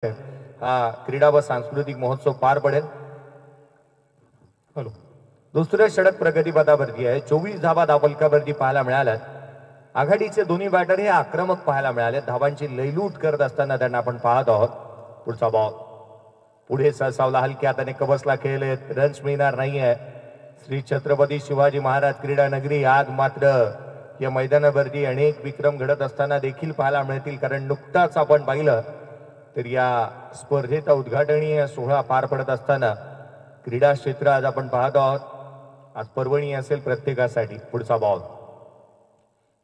हा क्रीडा व सांस्कृतिक महोत्सव पार पडेल। दुसऱ्या षटक प्रगतीपथावरती आहे। 24 धावा धावफलकावरती पाहायला मिळाल्यात। आघाडीचे दोन्ही बॅटर हे आक्रमक पाहायला मिळाले। धावांची लयलूट करत असताना त्यांना आपण पाहत आहोत। पुढचा बॉल पुढे सरसावला, हलक्या हाताने कबसला खेळले, रन्स मिळणार नाहीये। श्री छत्रपती शिवाजी महाराज क्रीडा नगरी आज मात्र या मैदानावरती अनेक विक्रम घडत असताना देखील पाहायला मिळतील, कारण नुकताच आपण पाहिलं तर या स्पर्धेचा उद्घाटनीय सोहळा पार पडत असताना क्रीडा क्षेत्र आज आपण पाहत आहोत। आज पर्वणी असेल प्रत्येकासाठी। पुढचा बॉल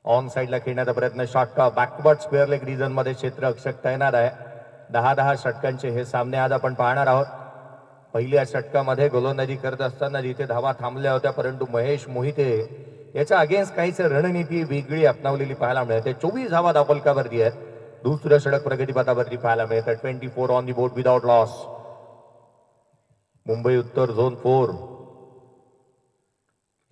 ऑन साइडला खेळण्याचा प्रयत्न, shot backward square leg region मध्ये क्षेत्ररक्षक तैनात आहे। 10-10 षटकांचे हे सामने आज आपण पाहणार आहोत। पहिल्या षटकामध्ये गोलंदाजी करत असताना जिथे धावा थांबल्या होत्या, परंतु महेश मोहिते याच्या अगेन्स्ट काहीच रणनीती वेगळी अपनावलेली पाहायला मिळते। 24 धावा धावफलकावरती आहेत। दुसरं षटक प्रगतीपथावरती पाहायला मिळतं। 24 on the board without loss. Mumbai उत्तर झोन 4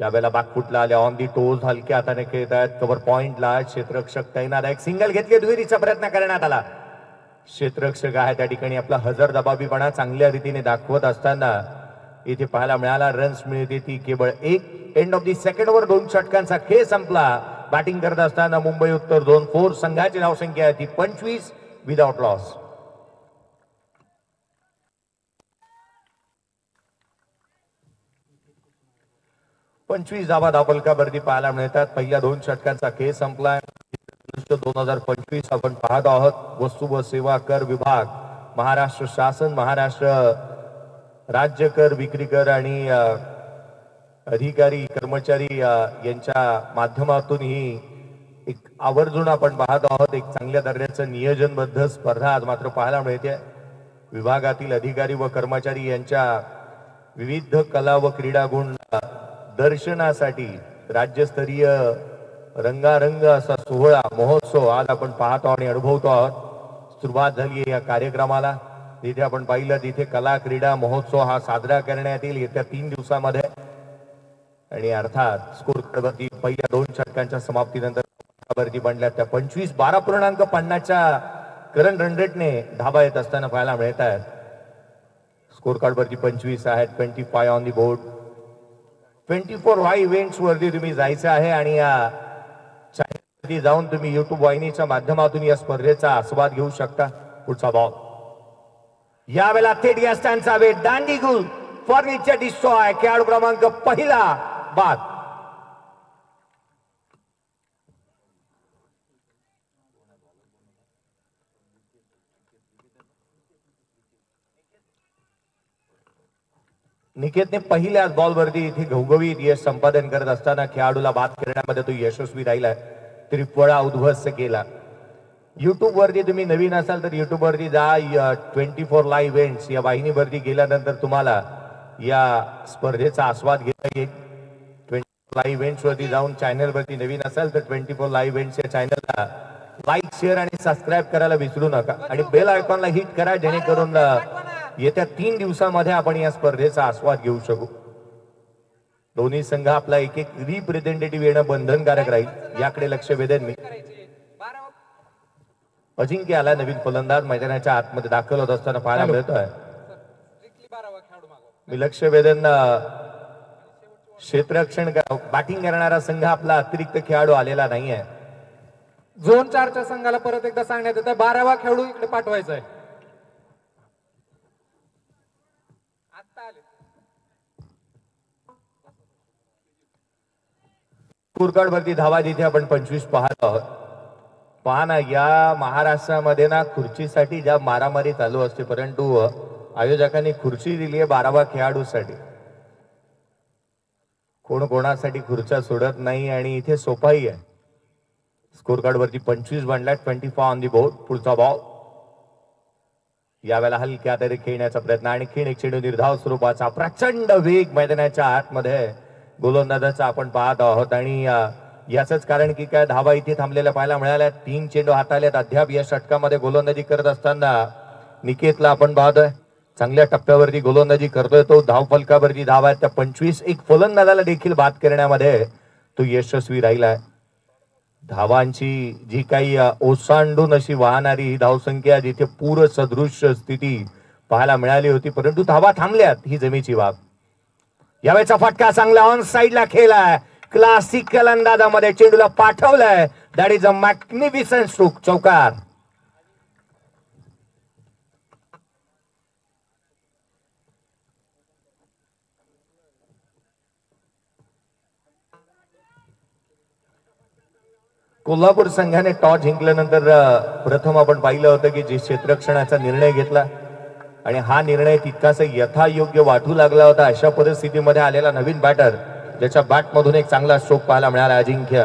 यावेळेला बॅकफुटला आले, ऑन दी टोज हलक्या हाताने खेळत आहेत। कव्हर पॉइंटला क्षेत्ररक्षक तैनात आहे। सिंगल घेतले, दुहेरीचा प्रयत्न करण्यात आला। क्षेत्ररक्षक आहे त्या ठिकाणी आपला हजर दबाबीपणा चांगल्या रीतीने दाखवत असताना इथे पाहायला मिळाला। रन्स मिळते ती केवळ एक। End of the second over 2 षटकांचा खेळ संपला। बॅटिंग करत असताना मुंबई उत्तर झोन 4 संघाची धावसंख्या आहे ती 25 विदाउट लॉस। पंचवीस धावा धावफलकावरती पाहायला मिळतात। पहिल्या 2 षटकांचा खेळ संपलाय। 2025 आपण पाहत आहोत। वस्तू व सेवा कर विभाग, महाराष्ट्र शासन, महाराष्ट्र राज्य कर, विक्री कर आणि अधिकारी कर्मचारी यांच्या माध्यमातून ही एक आवर्जून आपण पाहत आहोत। एक चांगल्या दर्जाचं नियोजनबद्ध स्पर्धा आज मात्र पाहायला मिळते। विभागातील अधिकारी व कर्मचारी यांच्या विविध कला व क्रीडा गुण दर्शनासाठी राज्यस्तरीय रंगारंग असा सोहळा महोत्सव आज आपण पाहतो आणि अनुभवतो आहोत। सुरुवात झाली आहे या कार्यक्रमाला। जिथे आपण पाहिलं तिथे कला क्रीडा महोत्सव हा साजरा करण्यात येईल येत्या 3 दिवसामध्ये। आणि अर्थात स्कोर कार्डवरती पहिल्या 2 षटकांच्या समाप्तीनंतर वरती बनल्या त्या 25 12.50च्या करंट रन रेटने धाबा येत असताना पाहायला मिळत आहेत। स्कोर कार्डवरती 25 आहेत। 25 on the board. 24 Y events वरती तुम्ही जायचं आहे आणि या चॅनलवरती जाऊन तुम्ही युट्यूब वाहिनीच्या माध्यमातून या स्पर्धेचा आस्वाद घेऊ शकता। पुढचा बॉल यावेळेला थेट या स्टँडचा वेट, दांडी गुल फर्निचर डिस्ट्रॉय, खेळाडू क्रमांक पहिला बाद। निकेतने पहिल्याच बॉलवरती इथे घवघवीत यश संपादन करत असताना खेळाडूला बाद करण्यामध्ये तो यशस्वी राहिलाय। त्रिफळा उद्ध्वस्त केला। युट्यूब वरती तुम्ही नवीन असाल तर युट्यूब वरती जा। 24 लाईव्ह इव्हेंट्स या वाहिनीवरती गेल्यानंतर तुम्हाला या स्पर्धेचा आस्वाद घेता येईल। 24 लाईव्ह इव्हेंट्स वरती जाऊन चॅनल वरती नवीन असाल तर 24 लाईव्ह इव्हेंट्स या चॅनलला लाईक, शेअर आणि सबस्क्राईब करायला विसरू नका आणि बेल आयकॉनला हिट करा, जेणेकरून येत्या 3 दिवसामध्ये आपण या स्पर्धेचा आस्वाद घेऊ शकू। दोन्ही संघ आपला एक रिप्रेझेंटेटिव्ह येणं बंधनकारक राहील, याकडे लक्ष वेधेन मी। अजिंक्य आला नवीन फलंदाज मैदानाच्या आतमध्ये दाखल होत असताना पाहायला मिळतोय। मी लक्ष वेधेन क्षेत्ररक्षण बॅटिंग करणारा संघ आपला अतिरिक्त खेळाडू आलेला नाहीये। झोन 4च्या संघाला परत एकदा सांगण्यात येतं 12वा खेळाडू इकडे पाठवायचा आहे। स्कोर कार्ड वरती धावा जिथे आपण 25 पाहत आहोत। पहा ना, या महाराष्ट्रामध्ये ना खुर्चीसाठी ज्या मारामारी चालू असते, परंतु आयोजकांनी खुर्ची दिली आहे 12वा खेळाडूसाठी। कोण कोणासाठी खुर्च्या सोडत नाही आणि इथे सोपाही आहे। स्कोर कार्ड वरती 25 बनलाय। 25 ऑन दी बोर्ड। पुढचा बॉल यावेळेला हलक्या तरी खेळण्याचा प्रयत्न, आणखीन एक चेंडू निर्धाव स्वरूपाचा, प्रचंड वेग मैदानाच्या आतमध्ये गोलंदाजाचा आपण पाहत आहोत। आणि याचंच कारण की काय, धावा इथे थांबलेल्या पाहायला मिळाल्या। 3 चेंडू हाताळलेत अद्याप या षटकामध्ये गोलंदाजी करत असताना निकेतला आपण पाहतोय चांगल्या टप्प्यावरती गोलंदाजी करतोय तो। धावफलकावरती धावा आहेत त्या 25। एक फलंदाजाला देखील बाद करण्यामध्ये तो यशस्वी राहिलाय। धावांची जी काही ओसांडून अशी वाहणारी ही धावसंख्या, जिथे पूर सदृश स्थिती पाहायला मिळाली होती, परंतु धावा थांबल्यात, ही जमेची बाब. यावेळेचा फटका चांगला ऑन साइडला खेळलाय, क्लासिकल अंदाजामध्ये चेंडूला पाठवलाय. That is a magnificent stroke, चौकार. कोल्हापूर संघाने टॉस जिंकल्यानंतर प्रथम आपण पाहिलं होतं की जे क्षेत्ररक्षणाचा निर्णय घेतला आणि हा निर्णय तितकासा यथायोग्य वाटू लागला होता. अशा परिस्थितीमध्ये आलेला नवीन बॅटर, ज्याच्या बॅटमधून एक चांगला स्ट्रोक पाहायला मिळाला, अजिंक्य.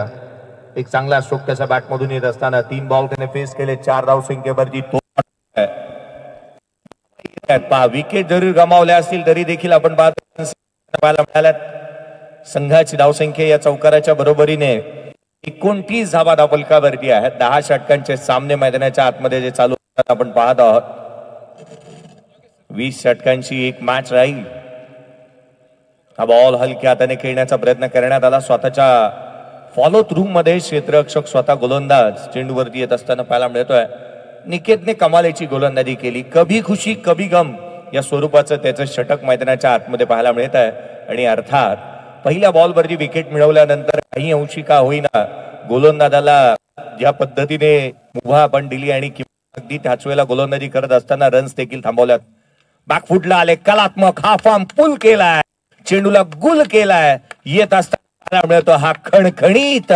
एक चांगला स्ट्रोक त्याच्या बॅटमधून येत असताना 3 बॉल त्याने फेस केले, 4 धावसंख्येवरती तो विकेट जरी गमावल्या असतील तरी देखील आपण पाहायला मिळाल्यात. संघाची धावसंख्या या चौकाराच्या बरोबरीने 29 धावा धावफलकावरती आहेत. 10 षटकांचे सामने मैदानाच्या आतमध्ये जे चालू आपण पाहत आहोत. 20 षटकांची एक मॅच राहील. हा बॉल हलक्या हाताने खेळण्याचा प्रयत्न करण्यात आला. स्वतःच्या फॉलो थ्रू मध्ये क्षेत्ररक्षक स्वतः गोलंदाज चेंडूवरती येत असताना पाहायला मिळतोय. निकेतने कमालीची गोलंदाजी केली. कभी खुशी कभी गम या स्वरूपाचं त्याचं षटक मैदानाच्या आतमध्ये पाहायला मिळत आहे. आणि अर्थात पहिल्या बॉलवरती विकेट मिळवल्यानंतर काही अंशी का होईना गोलंदाजाला ज्या पद्धतीने मुभा आपण दिली आणि अगदी त्याच वेळेला गोलंदाजी करत असताना रन्स देखील थांबवल्यात. बॅकफुटला आले, कलात्मक हा फॉर्म पुल केलाय, चेंडूला गुल केलाय. येत असताना मिळतो हा खणखणीत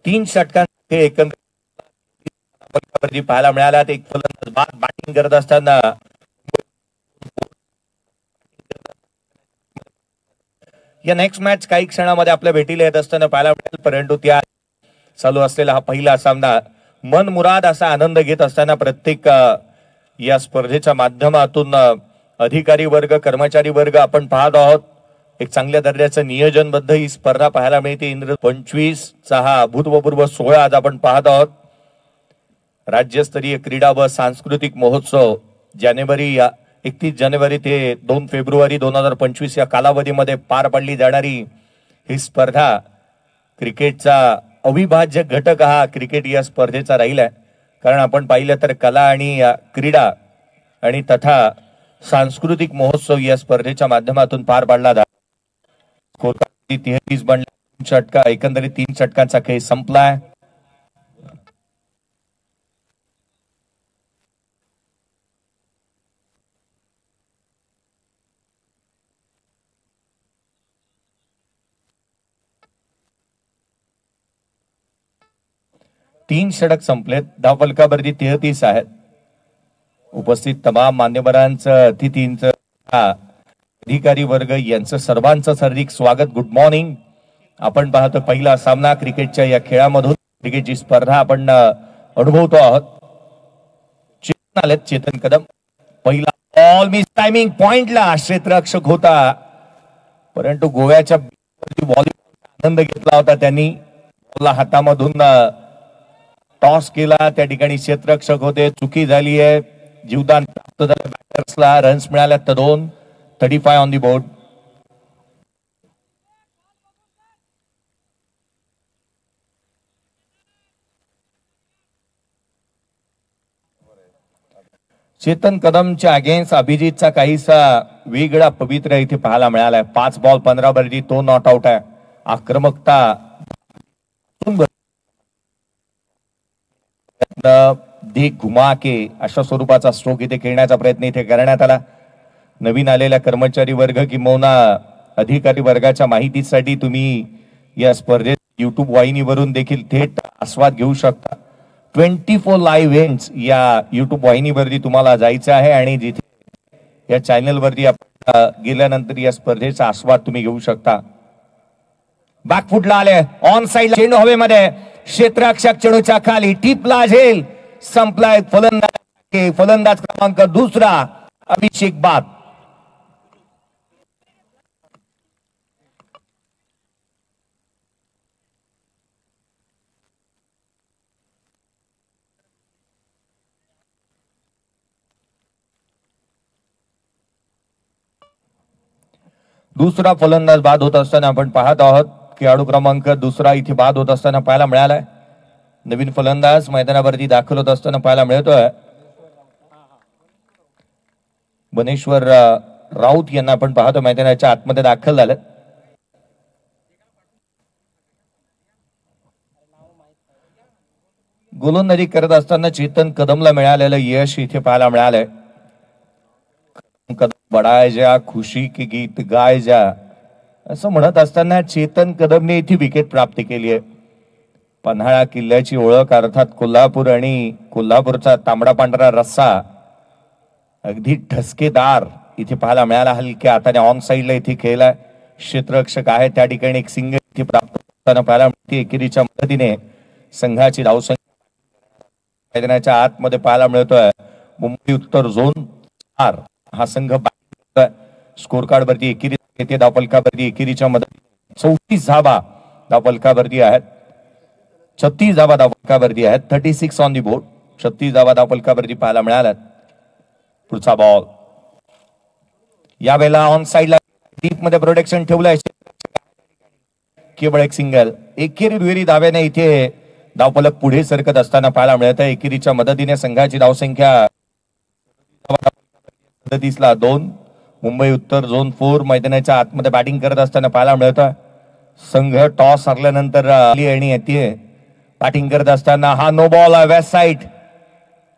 तीन षटकांचे एकंदर पाहायला मिळाला. एक फलंदाज बॅटिंग करत असताना या नेक्स्ट मॅच काही क्षणामध्ये आपल्या भेटीला येत असताना पाहायला मिळेल. परंतु त्या चालू असलेला हा पहिला सामना मनमुराद असा आनंद घेत असताना प्रत्येक या स्पर्धेच्या माध्यमातून अधिकारी वर्ग, कर्मचारी वर्ग आपण पाहत आहोत. एक चांगल्या दर्जाचं नियोजनबद्ध ही स्पर्धा पाहायला मिळते. इंद्र 25 चा हा अभूतपूर्व सोहळा आज आपण पाहत आहोत. राज्यस्तरीय क्रीडा व सांस्कृतिक महोत्सव 31 जानेवारी ते 2 फेब्रुवारी 2025 या कालावधीमध्ये पार पडली जाणारी ही स्पर्धा क्रिकेटचा अविभाज्य घटक हा क्रिकेट या स्पर्धेचा राहिलाय. कारण आपण पाहिलं तर कला आणि क्रीडा आणि तथा सांस्कृतिक महोत्सव या स्पर्धेच्या माध्यमातून पार पाडला जातो. 33 बनला षटका, एकंदरीत 3 षटकांचा खेळ संपलाय. तीन षटक संपलेत. धावफलकावरती 33 आहेत. उपस्थित तमाम मान्यवरांचं, अतिथींचं, अधिकारी वर्ग यांचं सर्वांचं हार्दिक स्वागत. Good morning. आपण पाहतो पहिला सामना क्रिकेटच्या या खेळामधून, क्रिकेटची स्पर्धा आपण अनुभवतो आहोत. चेतन आलेत, चेतन कदम. पहिला बॉल मिस, टायमिंग पॉइंटला क्षेत्ररक्षक होता, परंतु गोव्याच्या व्हॉलीबॉल आनंद घेतला होता त्यांनी. बॉलला हातामधून टॉस केला, त्या ठिकाणी क्षेत्ररक्षक होते, चुकी झाली आहे. जीवदान प्राप्त झालं बॅटर्सला. रन्स मिळाल्या तर 2. 35 ऑन दी बोर्ड. चेतन कदमच्या अगेन्स्ट अभिजितचा काहीसा वेगळा पवित्र इथे पाहायला मिळालाय. 5 बॉल 15 वरती तो नॉट आउट आहे. आक्रमकता दे घुमा के अशा स्वरूपाचा स्ट्रोक इथे खेळण्याचा प्रयत्न इथे करण्यात आला. नवीन आलेल्या कर्मचारी वर्ग किंवा अधिकारी वर्गाच्या माहितीसाठी तुम्ही या स्पर्धेत युट्यूब वाहिनीवरून देखील थेट आस्वाद घेऊ शकता. 24 लाईव्ह इव्हेंट्स या युट्यूब वाहिनीवरती तुम्हाला जायचं आहे आणि जिथे या चॅनलवरती आपण गेल्यानंतर या स्पर्धेचा आस्वाद तुम्ही घेऊ शकता. बॅकफुटला आले, ऑन साइड चेंडू हवेमध्ये, क्षेत्ररक्षक चेंडूच्या खाली टिपला झेल. संपलाय. फलंदाज क्रमांक 2 अभिषेक बाद. दुसरा फलंदाज बाद होत असताना आपण पाहत आहोत. खेळाडू क्रमांक दुसरा इथे बाद होत असताना पाहायला मिळालाय. नवीन फलंदाज मैदानावरती दाखल होत असताना पाहायला मिळतोय. बनेश्वर राऊत यांना आपण पाहतो मैदानाच्या आतमध्ये दाखल झालं. गोलंदाजी करत असताना चेतन कदमला मिळालेलं यश इथे पाहायला मिळालंय. कदम बडाय जा, खुशी के गीत गाय जा असं म्हणत असताना चेतन कदमने इथे विकेट प्राप्त केली आहे. पन्हाळा किल्ल्याची ओळख अर्थात कोल्हापूर आणि कोल्हापूरचा तांबडा पांढरा रस्सा अगदी ठसकेदार इथे पाहायला मिळाला. हलक्या हाताने ऑन साइडला इथे खेळला. क्षेत्ररक्षक आहे त्या ठिकाणी एक सिंगल इथे प्राप्त होताना पाहायला मिळते. एकेरीच्या मदतीने संघाची धावसंख्या मैदानाच्या आतमध्ये पाहायला मिळतोय. मुंबई उत्तर झोन 4 हा संघ स्कोर कार्ड वरती एकेरी येते. धावफलकावरती एकेरीच्या मदतीने 34 धावा धावफलकावरती आहेत. 36 धावा धावफलकावरती आहेत. 36 ऑन दी बोर्ड. 36 धावा धावफलकावरती पाहायला मिळाल्यात. पुढचा बॉल यावेळेला ऑन साइडला डीप मध्ये प्रोटेक्शन ठेवलंय. केवळ एक सिंगल. एकेरी दुहेरी धाव्याने इथे धावफलक पुढे सरकत असताना पाहायला मिळत आहे. एकेरीच्या मदतीने संघाची धावसंख्या 37ला 2. मुंबई उत्तर झोन 4 मैदानाच्या आतमध्ये बॅटिंग करत असताना पाहायला मिळतं. संघ टॉस हरल्यानंतर आली आणि येते बॅटिंग करत असताना हा नो बॉल आहे. Waist side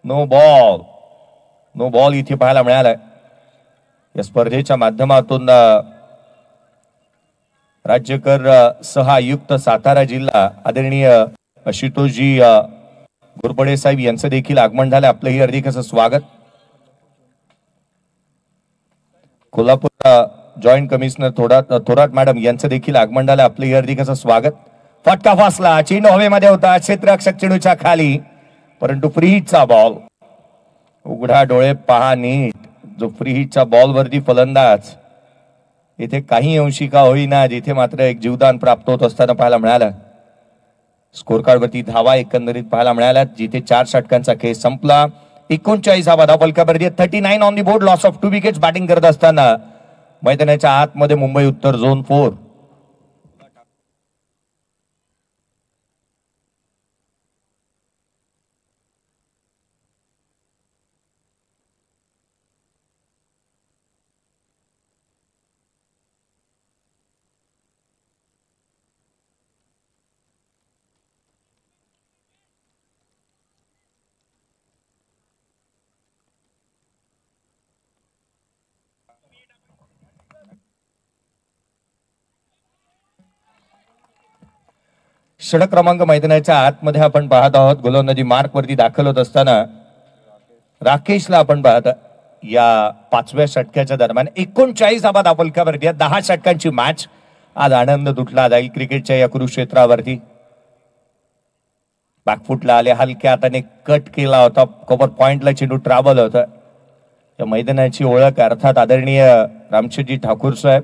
no ball. No ball इथे पाहायला मिळालाय. या स्पर्धेच्या माध्यमातून राज्यकर सह आयुक्त सातारा जिल्हा आदरणीय आशुतोषजी घोरपडे साहेब यांचं देखील आगमन झालं. आपलंही हार्दिक असं स्वागत. Kolhapur joint commissioner Thorat madam यांचं देखील आगमन झालं. आपलंही हार्दिक असं स्वागत. फटका फासला. चेंडू हवेमध्ये होता. क्षेत्ररक्षक चेंडूच्या खाली परंतु फ्री हिटचा बॉल. उघडा डोळे पहा नीट. जो फ्री हिटच्या बॉल वरती फलंदाज इथे काही अंशी का होईना जिथे मात्र एक जीवदान प्राप्त होत असताना पाहायला मिळालं. स्कोर कार्ड वरती धावा एकंदरीत पाहायला मिळाल्या. जिथे 4 षटकांचा खेळ संपला. 39 धावा धावफलकावरती 39 on the board. Loss of 2 wickets. Batting करत असताना मैदानाच्या आतमध्ये मुंबई उत्तर झोन 4. षटक क्रमांक मैदानाच्या आतमध्ये आपण पाहत आहोत. गोलंदाजी मार्क वरती दाखल होत असताना राकेशला आपण पाहत. या 5व्या षटकाच्या दरम्यान 39 धावा धावफलकावरती. 10 षटकांची मॅच. आज आनंद तुटला जाईल क्रिकेटच्या या कुरुक्षेत्रावरती. बॅकफुटला आले. हलक्या हाताने कट केला होता. कव्हर पॉइंटला चेंडू ट्रॅव्हल होता. या मैदानाची ओळख अर्थात आदरणीय रामशेठजी ठाकूर साहेब.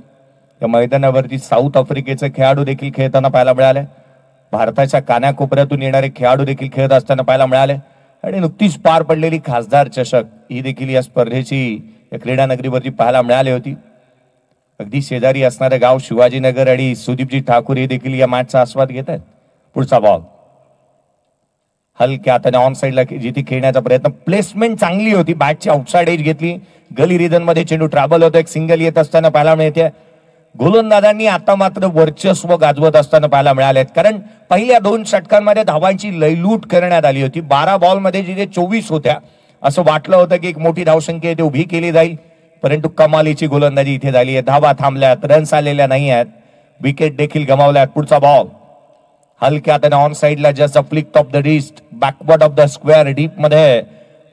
या मैदानावरती साऊथ आफ्रिकेचे खेळाडू देखील खेळताना पाहायला मिळाले. भारताच्या कानाकोपऱ्यातून येणारे खेळाडू देखील खेळत असताना पाहायला मिळाले. आणि नुकतीच पार पडलेली खासदार चषक ही देखील या स्पर्धेची या क्रीडा नगरीवरती पाहायला मिळाली होती. अगदी शेजारी असणारे गाव शिवाजीनगर आणि सुदीपजी ठाकूर हे देखील या मॅचचा आस्वाद घेत आहेत. पुढचा बॉल हलक्या हाताने ऑन साइडला जिथे खेळण्याचा प्रयत्न. प्लेसमेंट चांगली होती. बॅटची आउटसाइड एज घेतली. गली रिजन मध्ये चेंडू ट्रॅव्हल होतो. एक सिंगल येत असताना पाहायला मिळते. गोलंदाजांनी आता मात्र वर्चस्व गाजवत असताना पाहायला मिळाले. कारण पहिल्या 2 षटकांमध्ये धावांची लयलूट करण्यात आली होती. 12 बॉलमध्ये जिथे 24 होत्या असं वाटलं होतं की एक मोठी धावसंख्या इथे उभी केली जाईल. परंतु कमालीची गोलंदाजी इथे झाली आहे. धावा थांबल्यात. रन्स आलेल्या नाही आहेत. विकेट देखील गमावल्यात. पुढचा बॉल हलक्या हाताने ऑन साइडला just a flick of the wrist. Backward of the square. Deep मध्ये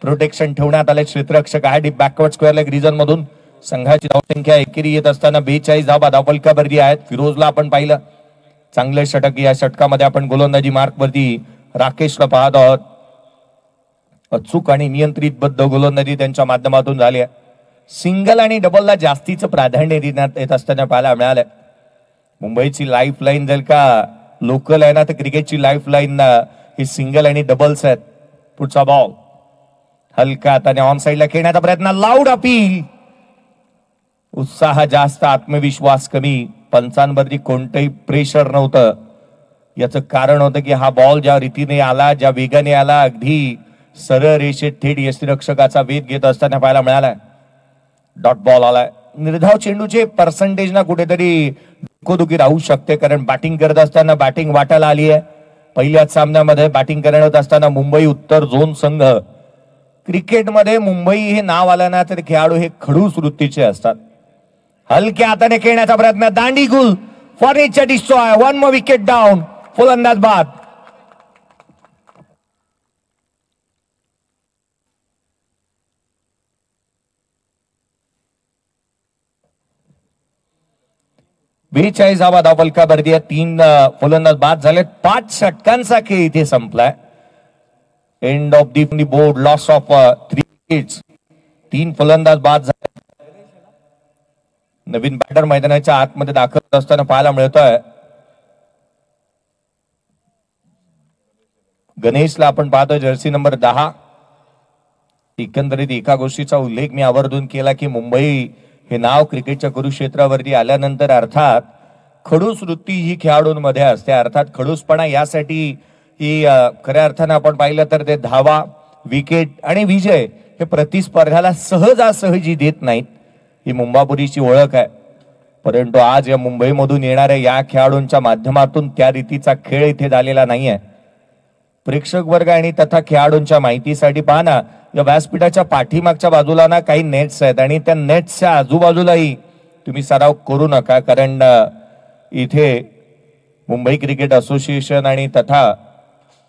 प्रोटेक्शन ठेवण्यात आले. क्षेत्ररक्षक आहे. Deep backward square leg region मधून संघाची धावसंख्या एकेरी येत असताना 42 धावा धावफलकावरती आहेत. फिरोजला आपण पाहिलं. चांगले षटक. या षटकामध्ये आपण गोलंदाजी मार्क वरती राकेशला पाहत आहोत. अचूक आणि नियंत्रितबद्ध गोलंदाजी त्यांच्या माध्यमातून झाली आहे. सिंगल आणि डबलला जास्तीचं प्राधान्य देण्यात येत असताना पाहायला मिळालं. मुंबईची लाईफ लाईन जर का लोकल आहे ना तर क्रिकेटची लाईफ लाईन ही सिंगल आणि डबल्स आहेत. पुढचा बॉल हलका हाताने ऑन साइडला खेळण्याचा प्रयत्न. Loud appeal. उत्साह जास्त, आत्मविश्वास कमी, पंचांवरती कोणतंही प्रेशर नव्हतं. याचं कारण होतं की हा बॉल ज्या रीतीने आला, ज्या वेगाने आला, अगदी सरळ रेषेत थेट यष्टिरक्षकाचा वेध घेत असताना पाहायला मिळाला. डॉट बॉल आलाय. निर्धाव चेंडूचे पर्सेंटेज ना कुठेतरी दुखोदुखी राहू शकते, कारण बॅटिंग करत असताना बॅटिंग वाटायला आली आहे. पहिल्याच सामन्यामध्ये बॅटिंग करत असताना मुंबई उत्तर झोन संघ, क्रिकेटमध्ये मुंबई हे नाव आलं ना तर खेळाडू हे खडूस वृत्तीचे असतात. हलक्या हाताने खेळण्याचा प्रयत्न, दांडी गुल, furniture destroy, one more wicket down, फलंदाज बाद. बेचाळीस धावा धावफलका भरती आहे. 3 फलंदाज बाद झाले. 5 षटकांचा खेळ इथे संपलाय. End of the board, loss of 3 wickets. 3 फलंदाज बाद झाले. नवीन बॅटर मैदानाच्या आतमध्ये दाखल असताना पाहायला मिळतोय. गणेशला आपण पाहतोय, जर्सी नंबर 10. एकंदरीत एका गोष्टीचा उल्लेख मी आवर्जून केला की मुंबई हे नाव क्रिकेटच्या कुरुक्षेत्रावरती आल्यानंतर अर्थात खडूस वृत्ती ही खेळाडूंमध्ये असते. अर्थात खडूसपणा यासाठी ही खऱ्या अर्थानं आपण पाहिलं तर ते धावा, विकेट आणि विजय हे प्रतिस्पर्ध्याला सहजासहजी देत नाहीत. ही मुंबापुरीची ओळख आहे. परंतु आज या मुंबईमधून येणाऱ्या या खेळाडूंच्या माध्यमातून त्या रीतीचा खेळ इथे झालेला नाहीये. प्रेक्षक वर्ग आणि तथा खेळाडूंच्या माहितीसाठी पहा ना, या व्यासपीठाच्या पाठीमागच्या बाजूला ना काही नेट्स आहेत आणि त्या नेट्सच्या आजूबाजूलाही तुम्ही सराव करू नका, कारण इथे मुंबई क्रिकेट असोसिएशन आणि तथा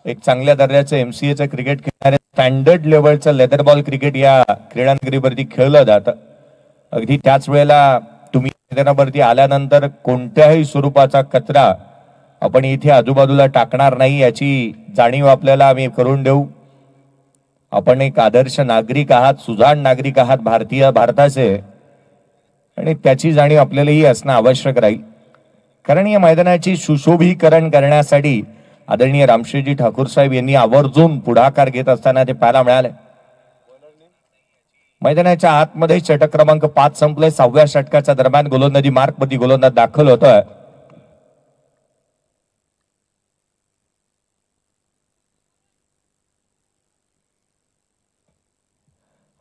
एक चांगल्या दर्जाचं MCAचं क्रिकेट खेळणारे स्टँडर्ड लेवलचं लेदर बॉल क्रिकेट या क्रीडानगरीवरती खेळलं जातं. अगदी त्याच वेळेला तुम्ही मैदानावरती आल्यानंतर कोणत्याही स्वरूपाचा कचरा आपण इथे आजूबाजूला टाकणार नाही याची जाणीव आपल्याला आम्ही करून देऊ. आपण एक आदर्श नागरिक आहात, सुजाण नागरिक आहात भारताचे, आणि त्याची जाणीव आपल्यालाही असणं आवश्यक राहील. कारण या मैदानाची सुशोभीकरण करण्यासाठी आदरणीय रामशेठजी ठाकूर साहेब यांनी आवर्जून पुढाकार घेत असताना ते पाहायला मिळाले. मैदानाच्या आतमध्ये षटक क्रमांक 5 संपले. 6व्या षटकाच्या दरम्यान गोलंदाजी मार्कमध्ये गोलंदाज दाखल होतोय.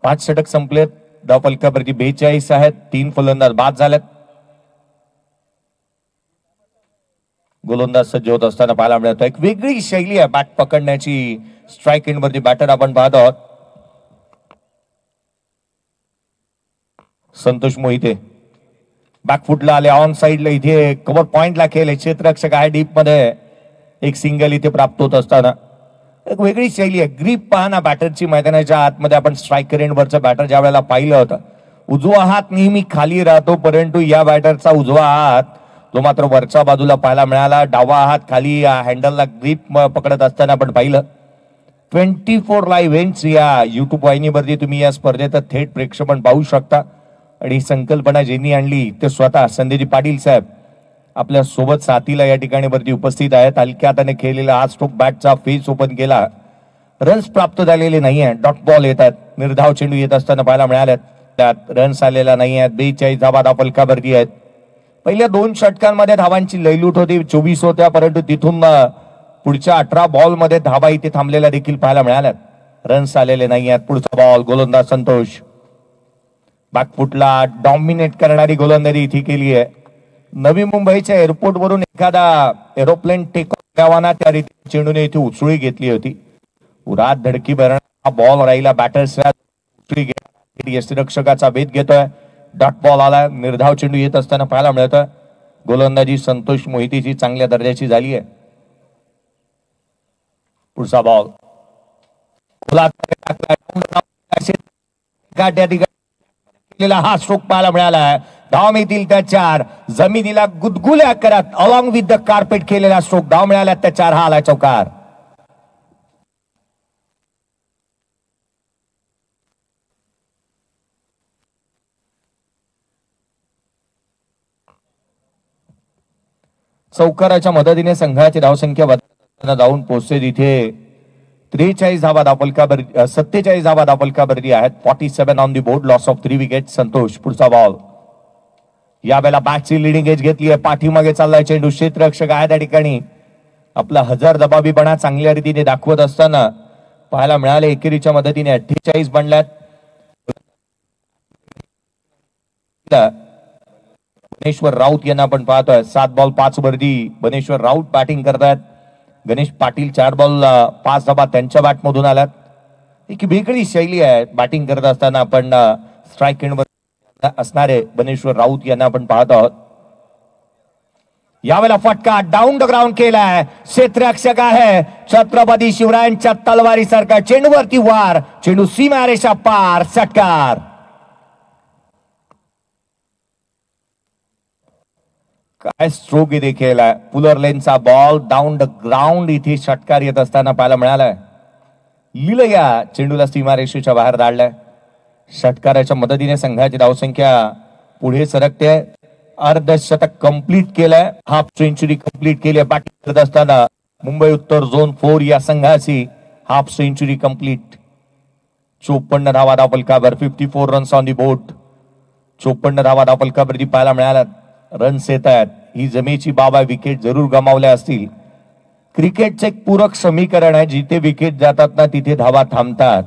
पाच षटक संपलेत. धावफलकावरती 42 आहेत. 3 फलंदाज बाद झालेत. गोलंदाज सज्ज होत असताना पाहायला मिळतो एक वेगळी शैली आहे बॅट पकडण्याची. स्ट्राईक एंड वरती बॅटर आपण पाहत आहोत. संतोष मोहिते बॅकफुटला आले, ऑन साइडला इथे कव्हर पॉइंटला खेळले. क्षेत्ररक्षक आहे डीप मध्ये. एक सिंगल इथे प्राप्त होत असताना एक वेगळी शैली आहे. ग्रीप पहा ना बॅटरची मैदानाच्या आतमध्ये. आपण स्ट्राईक एंड वरचं बॅटर ज्या वेळेला पाहिलं होतं, उजवा हात नेहमी खाली राहतो, परंतु या बॅटरचा उजवा हात जो मात्र वरच्या बाजूला पाहायला मिळाला. डावा हात खाली हँडलला ग्रीप पकडत असताना आपण पाहिलं. 24 लाईव्ह इव्हेंट्स या युट्यूब वाहिनीवरती तुम्ही या स्पर्धेत थेट प्रेक्षेपण पाहू शकता. आणि संकल्पना ज्यांनी आणली ते स्वतः संदेजी पाटील साहेब आपल्या सोबत साथीला या ठिकाणी वरती उपस्थित आहेत. हलक्या हाताने खेळलेला हा स्ट्रोक बॅटचा फेस ओपन केला. रन्स प्राप्त झालेले नाही आहेत. डॉट बॉल येतात. निर्धाव चेंडू येत असताना पाहायला मिळाल्यात. त्यात रन्स आलेला नाही आहेत. 42 धावा धावफलकावरती आहेत. पहिल्या 2 षटकांमध्ये धावांची लयलूट होती, 24 होत्या, परंतु तिथून पुढच्या 18 बॉल मध्ये धावा इथे थांबलेल्या देखील पाहायला मिळाल्यात. रन्स आलेले नाही आहेत. पुढचा बॉल गोलंदाज संतोष. बॅकफुटला डॉमिनेट करणारी गोलंदाजी इथे केली आहे. नवी मुंबईच्या एअरपोर्ट वरून एखादा एरोप्लेन टेक ऑफ करावा त्या रीती चेंडूने इथे उचळी घेतली होती. उरात धडकी भरणारा बॉल राहिला. बॅटर्सला उचळी घेत यष्टिरक्षकाचा वेध घेतोय. डॉट बॉल आला. निर्धाव चेंडू येत असताना पाहायला मिळतोय. गोलंदाजी संतोष मोहितेची चांगल्या दर्जाची झाली आहे. पुढचा बॉल हा स्ट्रोक पाहायला मिळाला आहे. धाव मिळतील त्या 4. जमिनीला गुदगुल्या करत अलॉंग विथ द कार्पेट केलेला स्ट्रोक. धाव मिळाल्या त्या 4. हा आला चौकार. चौकाराच्या मदतीने संघाची धावसंख्या जाऊन पोहोचते तिथे 43 धावा धावफलकावरती 47 धावा धावफलकावरती आहेत. 47 on the board. Loss of 3 wicket. Santosh. पुढचा बॉल यावेळेला बॅटची लिडिंग एज घेतली आहे, पाठीमागे चाललाय चेंडू, क्षेत्ररक्षक आहे त्या ठिकाणी आपला हजरजबाबीपणा चांगल्या रीतीने दाखवत असताना पाहायला मिळाले. एकेरीच्या मदतीने 48 बनल्यात. बनेश्वर राऊत यांना आपण पाहतोय 7 बॉल 5 वरती बनेश्वर राऊत बॅटिंग करतायत. गणेश पाटील 4 बॉल 5 धाबा त्यांच्या बॅट मधून आल्यात. एक वेगळी शैली आहे बॅटिंग करत असताना आपण स्ट्राईक एंडवर असणारे बनेश्वर राऊत यांना आपण पाहत आहोत. यावेळेला फटका डाऊन द ग्राउंड केलाय, क्षेत्ररक्षक आहे छत्रपती शिवरायांच्या तलवारी सारखा चेंडूवरती वार, चेंडू सीमारेषा पार, षटकार. काय स्ट्रोक इथे केलाय, पुलर लेनचा बॉल डाऊन द ग्राउंड, इथे षटकार येत असताना पाहायला मिळालाय. लिलया चेंडूला सीमारेषेच्या बाहेर धाडलाय. षटकाराच्या मदतीने संघाची धावसंख्या पुढे सरकते. अर्धशतक कंप्लीट केलंय, हाफ सेंचुरी कंप्लीट केली आहे. बॅटिंग करत असताना मुंबई उत्तर झोन 4 या संघाची हाफ सेंचुरी कंप्लीट. 54 धावा धावफलकावर, 54 रन्स ऑन दी बोर्ड. 54 धावा धावफलकावरती पाहायला मिळाल्या. रन्स येत आहेत, ही जमेची बाबा. विकेट जरूर गमावल्या असतील. क्रिकेटचे एक पूरक समीकरण आहे, जिथे विकेट जातात ना तिथे धावा थांबतात.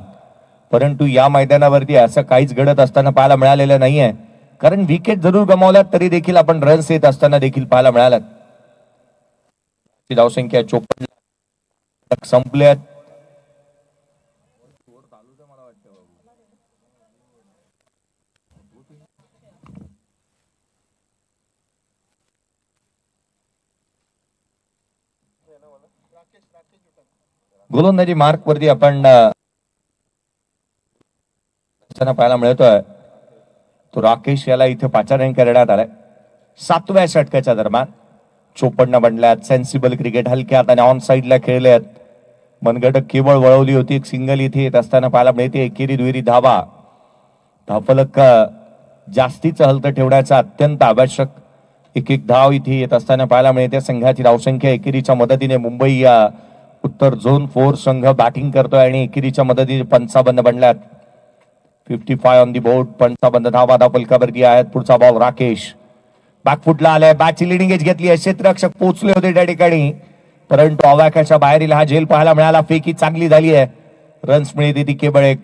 परंतु या मैदानावरती असं काहीच घडत असताना पाहायला मिळालेलं नाहीये, कारण विकेट जरूर गमावल्यात तरी देखील आपण रन्स येत असताना देखील पाहायला मिळाल्यात. धावसंख्या 54 संपल्यात. गोलंदाजी मार्क वरती आपण पाहायला मिळतोय तो राकेश याला इथे पाचारण करण्यात आलाय. 7व्या षटकाच्या दरम्यान 54 बनल्यात. सेन्सिबल क्रिकेट, हलक्या हाताने ऑन साइडला खेळल्यात. मनगट केवळ वळवली होती. एक सिंगल इथे येत असताना पाहायला मिळते. एकेरी दुहेरी धावा. धावफलक जास्तीचं हलतं ठेवण्याचं अत्यंत आवश्यक. एक धाव इथे येत असताना पाहायला मिळते. संघाची धावसंख्या एकेरीच्या मदतीने मुंबई उत्तर झोन 4 संघ बॅटिंग करतोय आणि एकेरीच्या मदतीने 55 बनल्यात. 55 ऑन दी बोर्ड. 55 धावा धावफलकावरती आहेत. पुढचा बॉल राकेश बॅकफुटला आलाय. बॅटची लिडिंग एज घेतली आहे. क्षेत्ररक्षक पोहोचले होते त्या ठिकाणी, परंतु आवाक्याच्या बाहेरील हा झेल पाहायला मिळाला. फेकी चांगली झाली आहे. रन्स मिळते ती केवळ एक.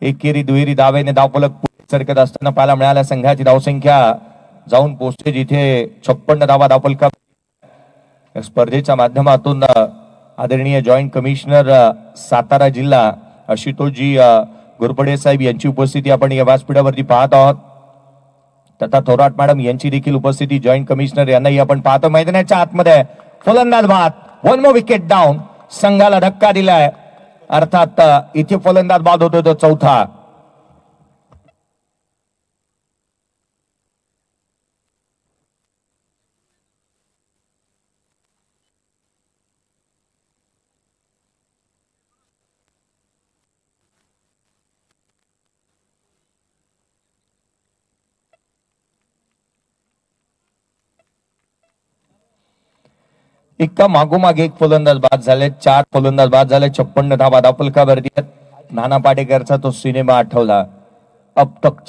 एकेरी दुहेरी धावेने धावफलक सरकत असताना पाहायला मिळाल्या. संघाची धावसंख्या जाऊन पोहोचते जिथे 56 धावा धावफलका. स्पर्धेच्या माध्यमातून आदरणीय जॉईंट कमिशनर सातारा जिल्हा आशुतोषजी घोरपडे साहेब यांची उपस्थिती आपण या व्यासपीठावरती पाहत आहोत. तथा थोराट मॅडम यांची देखील उपस्थिती, जॉईंट कमिशनर यांनाही आपण पाहतो. मैदानाच्या आतमध्ये फलंदाज बाद. 1 मोर विकेट डाऊन. संघाला धक्का दिलाय, अर्थात इथे फलंदाज बाद होतो तो चौथा. एका मागोमाग एक फलंदाज बाद झाले. 4 फलंदाज बाद झाले. 56 धावा धावफलकावरती आहेत. नाना पाटेकरचा तो सिनेमा आठवला. अब तक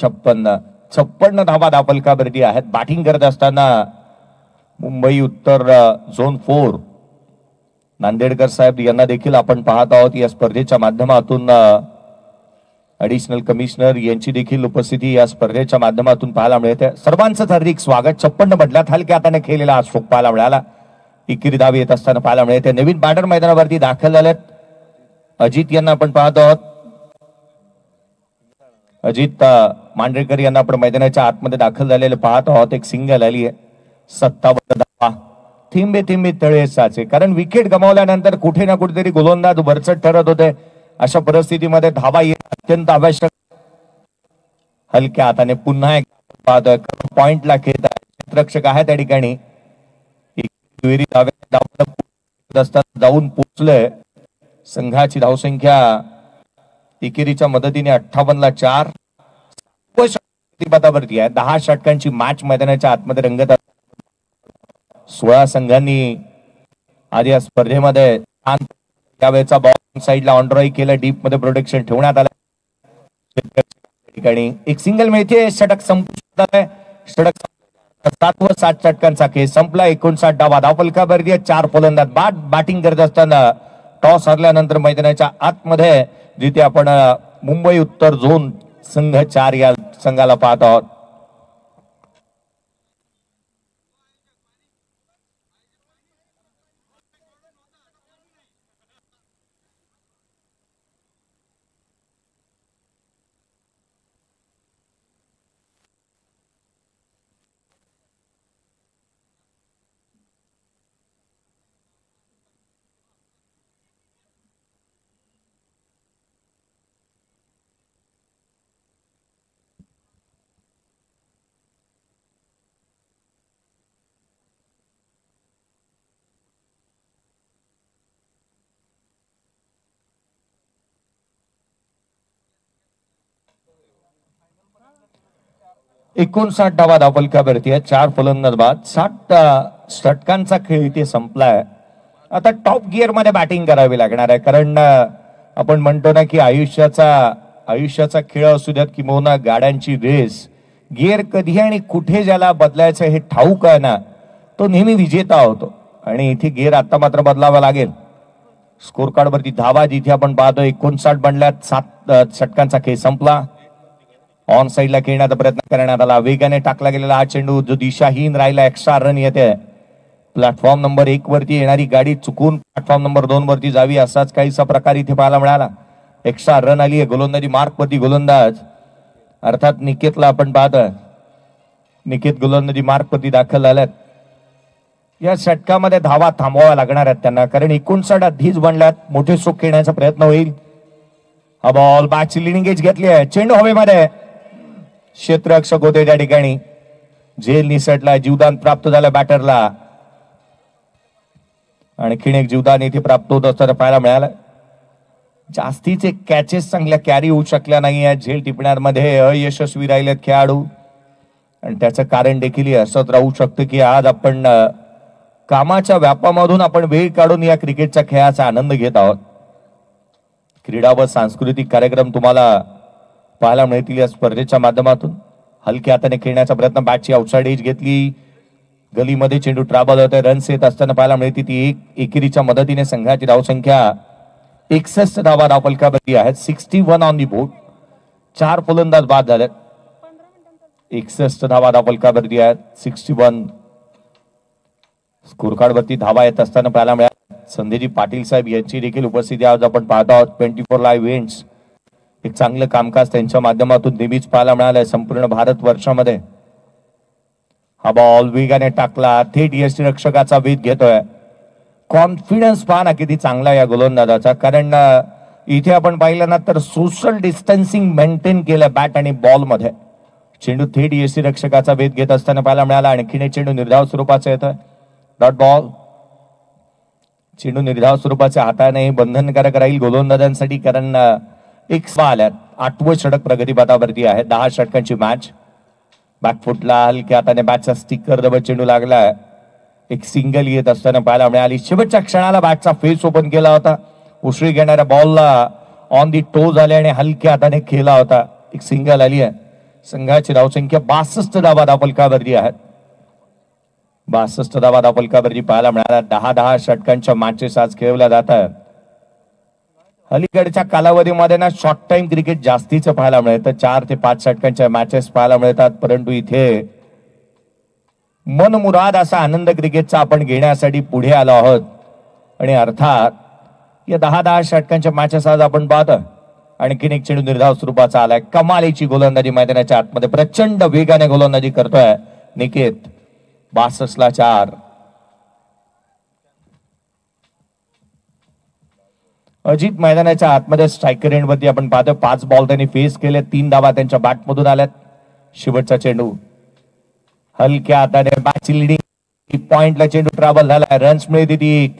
56 धावा धावफलकावरती आहेत. बॅटिंग करत असताना मुंबई उत्तर झोन 4 नांदेडकर साहेब यांना देखील आपण पाहत आहोत या स्पर्धेच्या माध्यमातून. ऍडिशनल कमिशनर यांची देखील उपस्थिती या स्पर्धेच्या माध्यमातून पाहायला मिळते. सर्वांचं हार्दिक स्वागत. 56 बदल्यात हलक्या हाताने खेळलेला हा स्ट्रोक पाहायला मिळाला. एकेरी धाव येत असताना पाहायला मिळते. नवीन बॅटर मैदानावरती दाखल झालेत. अजित यांना आपण पाहत आहोत. अजित मांढरेकर यांना आपण मैदानाच्या आतमध्ये दाखल झालेले पाहत आहोत. एक सिंगल आली आहे. 57 धावा. थिंबे थिंबे तळे साचे, कारण विकेट गमावल्यानंतर कुठे ना कुठेतरी गोलंदाज वरचढ ठरत होते. अशा परिस्थितीमध्ये धावा येणं अत्यंत आवश्यक. हलक्या हाताने पुन्हा एक पाहतोय. पॉइंटला खेळत आहे. क्षेत्ररक्षक आहे त्या ठिकाणी. दुहेरी जाऊन पोहोचलंय. संघाची धावसंख्या एकेरीच्या मदतीने 58ला 4 पदावरती आहे. 10 षटकांची मॅच मैदानाच्या आतमध्ये रंगत. 16 संघांनी आज या स्पर्धेमध्ये त्यावेळेचा बॉल साईडला ऑनड्रॉई केलं. डीप मध्ये प्रोटेक्शन ठेवण्यात आलं. ठिकाणी एक सिंगल मिळते. षटक संपत आहे. षटक 7 व 7 षटकांचा खेळ संपला. 59 डावा धावफलकावरती 4 फलंदाज बॅटिंग करत असताना टॉस हरल्यानंतर मैदानाच्या आतमध्ये जिथे आपण मुंबई उत्तर झोन संघ 4 या संघाला पाहत आहोत. एकोणसाठ डावा धावफलकावरती आहे. 4 फलंदाज बाद. 60 षटकांचा खेळ इथे संपलाय. आता टॉप गिअर मध्ये बॅटिंग करावी लागणार आहे, कारण आपण म्हणतो ना की आयुष्याचा खेळ असू द्यात किंवा गाड्यांची रेस, गिअर कधी आणि कुठे ज्याला बदलायचं हे ठाऊक आहे ना, तो नेहमी विजेता होतो. आणि इथे गिअर आता मात्र बदलावा लागेल. स्कोर कार्ड वरती धावा जिथे आपण पाहतो 59 बनल्यात. 7 षटकांचा खेळ संपला. ऑन साइडला खेळण्याचा प्रयत्न करण्यात आला. वेगाने टाकला गेलेला हा चेंडू जो दिशाहीन राहिला. एक्स्ट्रा रन येते. प्लॅटफॉर्म नंबर 1 वरती येणारी गाडी चुकून प्लॅटफॉर्म नंबर 2 वरती जावी असाच काहीसा प्रकार इथे पाहायला मिळाला. एक्स्ट्रा रन आली आहे. गोलंदाजी मार्क वरती गोलंदाज अर्थात निकेतला आपण पाहतोय. निकेत गोलंदाजी मार्क वरती दाखल झाल्यात. या षटकामध्ये धावा थांबवाव्या लागणार आहेत त्यांना, कारण 59 आधीच बनल्यात. मोठे स्ट्रोक खेळण्याचा प्रयत्न होईल. हा बॉल बॅटची लिडिंग एज घेतली आहे. चेंडू हवेमध्ये. क्षेत्ररक्षक होते त्या ठिकाणी. झेल निसटला. जीवदान प्राप्त झालं बॅटरला. आणखीन एक जीवदान इथे प्राप्त होत असताना पाहायला मिळालं. जास्तीचे कॅचेस चांगल्या कॅरी होऊ शकल्या नाही. झेल टिपण्यामध्ये अयशस्वी राहिलेत खेळाडू. आणि त्याचं कारण देखील असंच राहू शकतं की आज आपण कामाच्या व्यापामधून आपण वेळ काढून या क्रिकेटच्या खेळाचा आनंद घेत आहोत. क्रीडा व सांस्कृतिक कार्यक्रम तुम्हाला पाहायला मिळतील या स्पर्धेच्या माध्यमातून. हलक्या हाताने खेळण्याचा प्रयत्न. बॅटची आउटसाइड एज घेतली. गलीमध्ये चेंडू ट्रॅव्हल होतोय. रन्स येत असताना पाहायला मिळते. ती एकेरीच्या मदतीने संघाची धावसंख्या 61 धावा धावफलकावरती आहेत. 61 ऑन दी बोर्ड. 4 फलंदाज बाद झालेत. 61 धावा धावफलकावरती आहेत. 61. स्कोर कार्ड वरती धावा येत असताना पाहायला मिळाल्या. संदेजी पाटील साहेब यांची देखील उपस्थिती आज आपण पाहत आहोत. 24 लाईव्ह इव्हेंट्स एक चांगलं कामकाज त्यांच्या माध्यमातून नेहमीच पाहायला मिळालंय संपूर्ण भारत वर्षामध्ये. हा बॉल वेगाने टाकला. थेट यष्टीरक्षकाचा वेध घेतोय. कॉन्फिडन्स पहा ना किती चांगला या गोलंदाजाचा, कारण इथे आपण पाहिलं ना तर सोशल डिस्टन्सिंग मेंटेन केलं बॅट आणि बॉल मध्ये. चेंडू थेट यष्टीरक्षकाचा वेध घेत असताना पाहायला मिळाला. आणखीन एक चेंडू निर्धाव स्वरूपाचा येतोय. Dot ball. चेंडू निर्धाव स्वरूपाच्या हाताने बंधनकारक राहील गोलंदाजांसाठी, कारण एक आल्यात. 8वं षटक प्रगतीपथावरती आहे. 10 षटकांची मॅच. बॅकफुटला हलक्या हाताने बॅटचा स्टिकर दबत चेंडू लागला. एक सिंगल येत असताना पाहायला मिळाली. शेवटच्या क्षणाला बॅटचा फेस ओपन केला होता. उसळी घेणाऱ्या बॉलला ऑन दी टो झाले आणि हलक्या हाताने खेळला होता. एक सिंगल आली आहे. संघाची धावसंख्या 62 धावा धावफलकावरती आहेत. 62 धावा धावफलकावरती पाहायला मिळाला. 10-10 षटकांच्या मॅचेस आज खेळवल्या जात आहेत. अलीकडच्या कालावधीमध्ये ना शॉर्ट टाइम क्रिकेट जास्तीचं पाहायला मिळतं. 4 ते 5 षटकांच्या मॅचेस पाहायला मिळतात. परंतु इथे मनमुराद असा आनंद क्रिकेटचा आपण घेण्यासाठी पुढे आलो आहोत. आणि अर्थात या 10-10 षटकांच्या मॅचेस आज आपण पाहतो. आणखीन एक चेंडू निर्धाव स्वरूपाचा आलाय. कमालीची गोलंदाजी मैदानाच्या आतमध्ये प्रचंड वेगाने गोलंदाजी करतोय निकेत. 62 ला 4. अजित मैदानाच्या आतमध्ये स्ट्रायकर एंड वरती आपण पाहतो. 5 बॉल त्यांनी फेस केले. 3 धावा त्यांच्या बॅटमधून आल्यात. शेवटचा चेंडू हलक्या हाताने बॅटची लिडिंग पॉइंटला चेंडू ट्रॅव्हल झालाय. रन्स मिळते.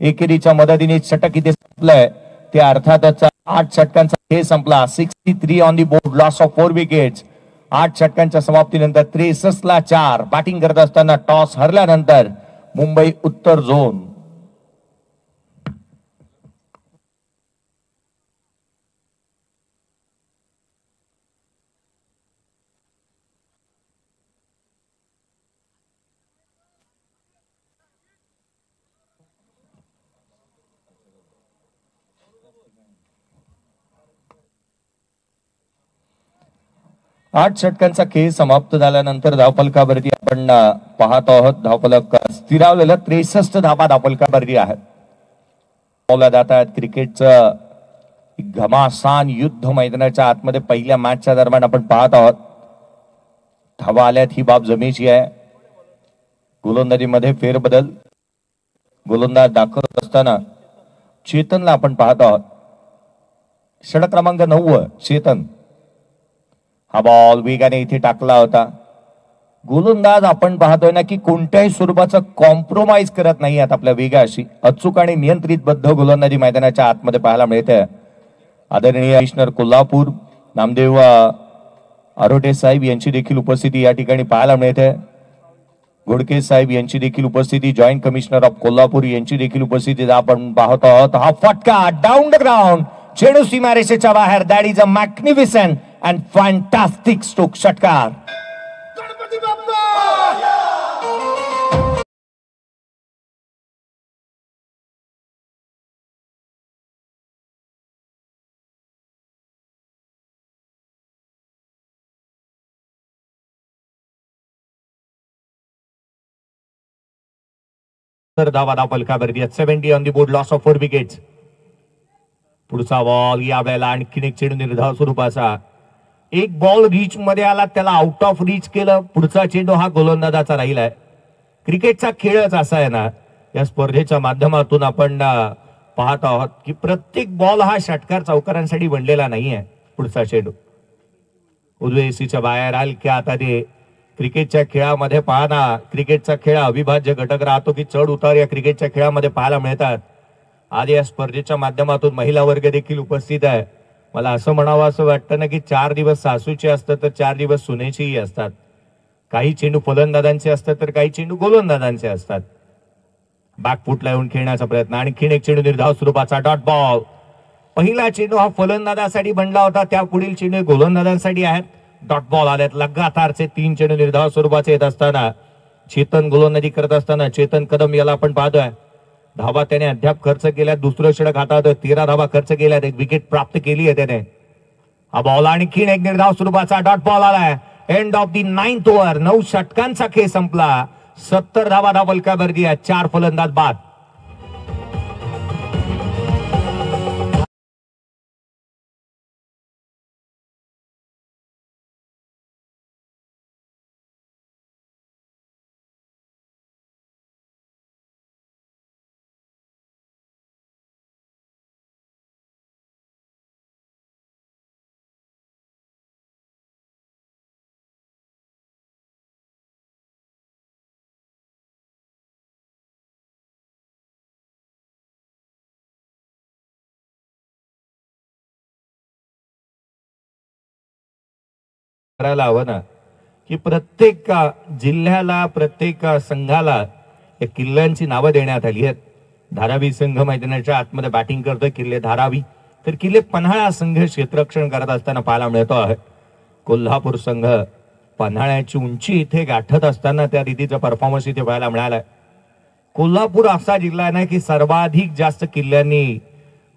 एकेरीच्या मदतीने षटक इथे संपलंय. ते अर्थातच 8 षटकांचा खेळ संपला. 63 on the board. Loss of 4 wickets. 8 षटकांच्या समाप्तीनंतर 63 ला 4. बॅटिंग करत असताना टॉस हरल्यानंतर मुंबई उत्तर झोन 8 षटकांचा खेळ समाप्त झाल्यानंतर धावफलकावरती आपण पाहत आहोत. धावफलक स्थिरावलेलं 63 धावा धावफलकावरती आहेत. पावला जात आहेत. क्रिकेटचं घमासान युद्ध मैदानाच्या आतमध्ये पहिल्या मॅचच्या दरम्यान आपण पाहत आहोत. धावा आल्यात ही बाब जमेची आहे. गोलंदाजीमध्ये फेरबदल. गोलंदाज दाखवत असताना चेतनला आपण पाहत आहोत. षटक क्रमांक 9 चेतन. हा बॉल वेगाने इथे टाकला होता. गोलंदाज आपण पाहतोय ना की कोणत्याही स्वरूपाचं कॉम्प्रोमाइज करत नाही आहेत आपल्या वेगाशी. अचूक आणि नियंत्रितबद्ध गोलंदाजी मैदानाच्या आतमध्ये पाहायला मिळते. आदरणीय कमिशनर कोल्हापूर नामदेव आरोटे साहेब यांची देखील उपस्थिती या ठिकाणी पाहायला मिळते. घोडके साहेब यांची देखील उपस्थिती, जॉईंट कमिशनर ऑफ कोल्हापूर यांची देखील उपस्थिती आपण पाहत आहोत. हा फटका डाऊन द ग्राउंड, चेंडू सीमारेषेच्या बाहेर. That is a magnificent and fantastic stroke. षटकार. धावा धावफलकावरती 70 on the board. Loss of 4 wickets. पुढचा बॉल यावेळेला आणखीन एक चेंडू निर्धाव स्वरूपाचा. एक बॉल रीच मध्ये आला, त्याला आउट ऑफ रीच केलं. पुढचा चेंडू हा गोलंदाजाचा राहिलाय. क्रिकेटचा खेळच असा आहे ना, या स्पर्धेच्या माध्यमातून आपण पाहत आहोत की प्रत्येक बॉल हा षटकार चौकारांसाठी बनलेला नाहीये. पुढचा चेंडू उजवेसीच्या बाहेर हलक्या आता ते क्रिकेटच्या खेळामध्ये पाहना. क्रिकेटचा खेळ अविभाज्य घटक राहतो की चढ उतार या क्रिकेटच्या खेळामध्ये पाहायला मिळतात. आज या स्पर्धेच्या माध्यमातून महिला वर्ग देखील उपस्थित आहे. मला असं म्हणावं असं वाटतं ना की 4 दिवस सासूचे असतात तर 4 दिवस सुनेचेही असतात. काही चेंडू फलंदाजांचे असतात तर काही चेंडू गोलंदाजांचे असतात. बॅकफुटला येऊन खेळण्याचा प्रयत्न. आणखीन एक चेंडू निर्धाव स्वरूपाचा. Dot ball. पहिला चेंडू हा फलंदाजासाठी बनला होता, त्या पुढील चेंडू गोलंदाजांसाठी आहेत. डॉट बॉल आल्यात. लगातारचे 3 चेंडू निर्धाव स्वरूपाचे येत असताना चेतन गोलंदाजी करत असताना चेतन कदम याला आपण पाहतोय. धावा त्याने अद्याप खर्च केल्या. दुसरं षटक हातात. 13 धावा खर्च केल्यात. एक विकेट प्राप्त केली आहे त्याने. हा बॉल आणखीन एक निर्धाव स्वरूपाचा डॉट बॉल आलाय. End of the 9th over. 9 षटकांचा खेळ संपला. 70 धावा धावफलकावरती आहेत. 4 फलंदाज बाद. करायला हवं ना की प्रत्येक जिल्ह्याला, प्रत्येक संघाला या किल्ल्यांची नावं देण्यात आली आहेत. धारावी संघ मैदानाच्या आतमध्ये बॅटिंग करतोय. किल्ले धारावी. तर किल्ले पन्हाळा संघ क्षेत्ररक्षण करत असताना पाहायला मिळतो आहे. कोल्हापूर संघ पन्हाळ्याची उंची इथे गाठत असताना त्या रीतीचा परफॉर्मन्स इथे पाहायला मिळालाय. कोल्हापूर असा जिल्हा आहे ना की सर्वाधिक जास्त किल्ल्यांनी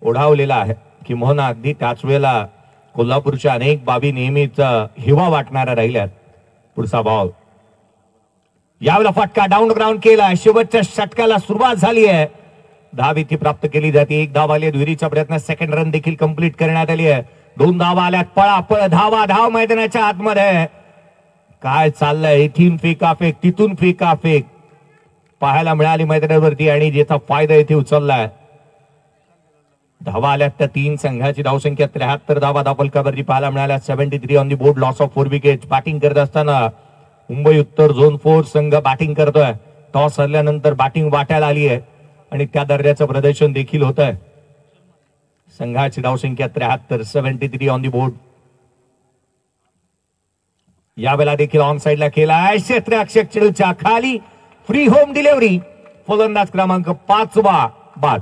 ओढावलेला आहे. किंबहुना अगदी त्याच वेळेला कोल्हापूरच्या अनेक बाबी नेहमीच हिवा वाटणाऱ्या राहिल्यात. पुढचा बॉल. यावेळेला फटका डाऊन ग्राउंड केला. शेवटच्या षटकाला सुरुवात झाली आहे. धाव इथे प्राप्त केली जाते. 1 धाव आली. दुहेरीचा प्रयत्न. सेकंड रन देखील कंप्लीट करण्यात आली आहे. 2 धावा आल्यात. पळापळ धावा धाव मैदानाच्या आतमध्ये. काय चाललंय. इथून फेकाफेक, तिथून फेकाफेक पाहायला मिळाली मैदानावरती आणि ज्याचा फायदा इथे उचललाय. धावा आल्यात त्या 3 संघाची धावसंख्या 73 धावा धावफलकावरती पाहायला मिळाल्या. 73 on the board. Loss of 4 wicket. Batting करत असताना मुंबई उत्तर झोन 4 संघ बॅटिंग करतोय. टॉस हरल्यानंतर बॅटिंग वाटायला आली आहे आणि त्या दर्जाचं प्रदर्शन देखील होत आहे. संघाची धावसंख्या 73. 73 ऑन दी बोर्ड. यावेळेला देखील ऑन साइडला केला क्षेत्ररक्षक चेंडूच्या खाली. Free home delivery. फलंदाज क्रमांक 5 बाद.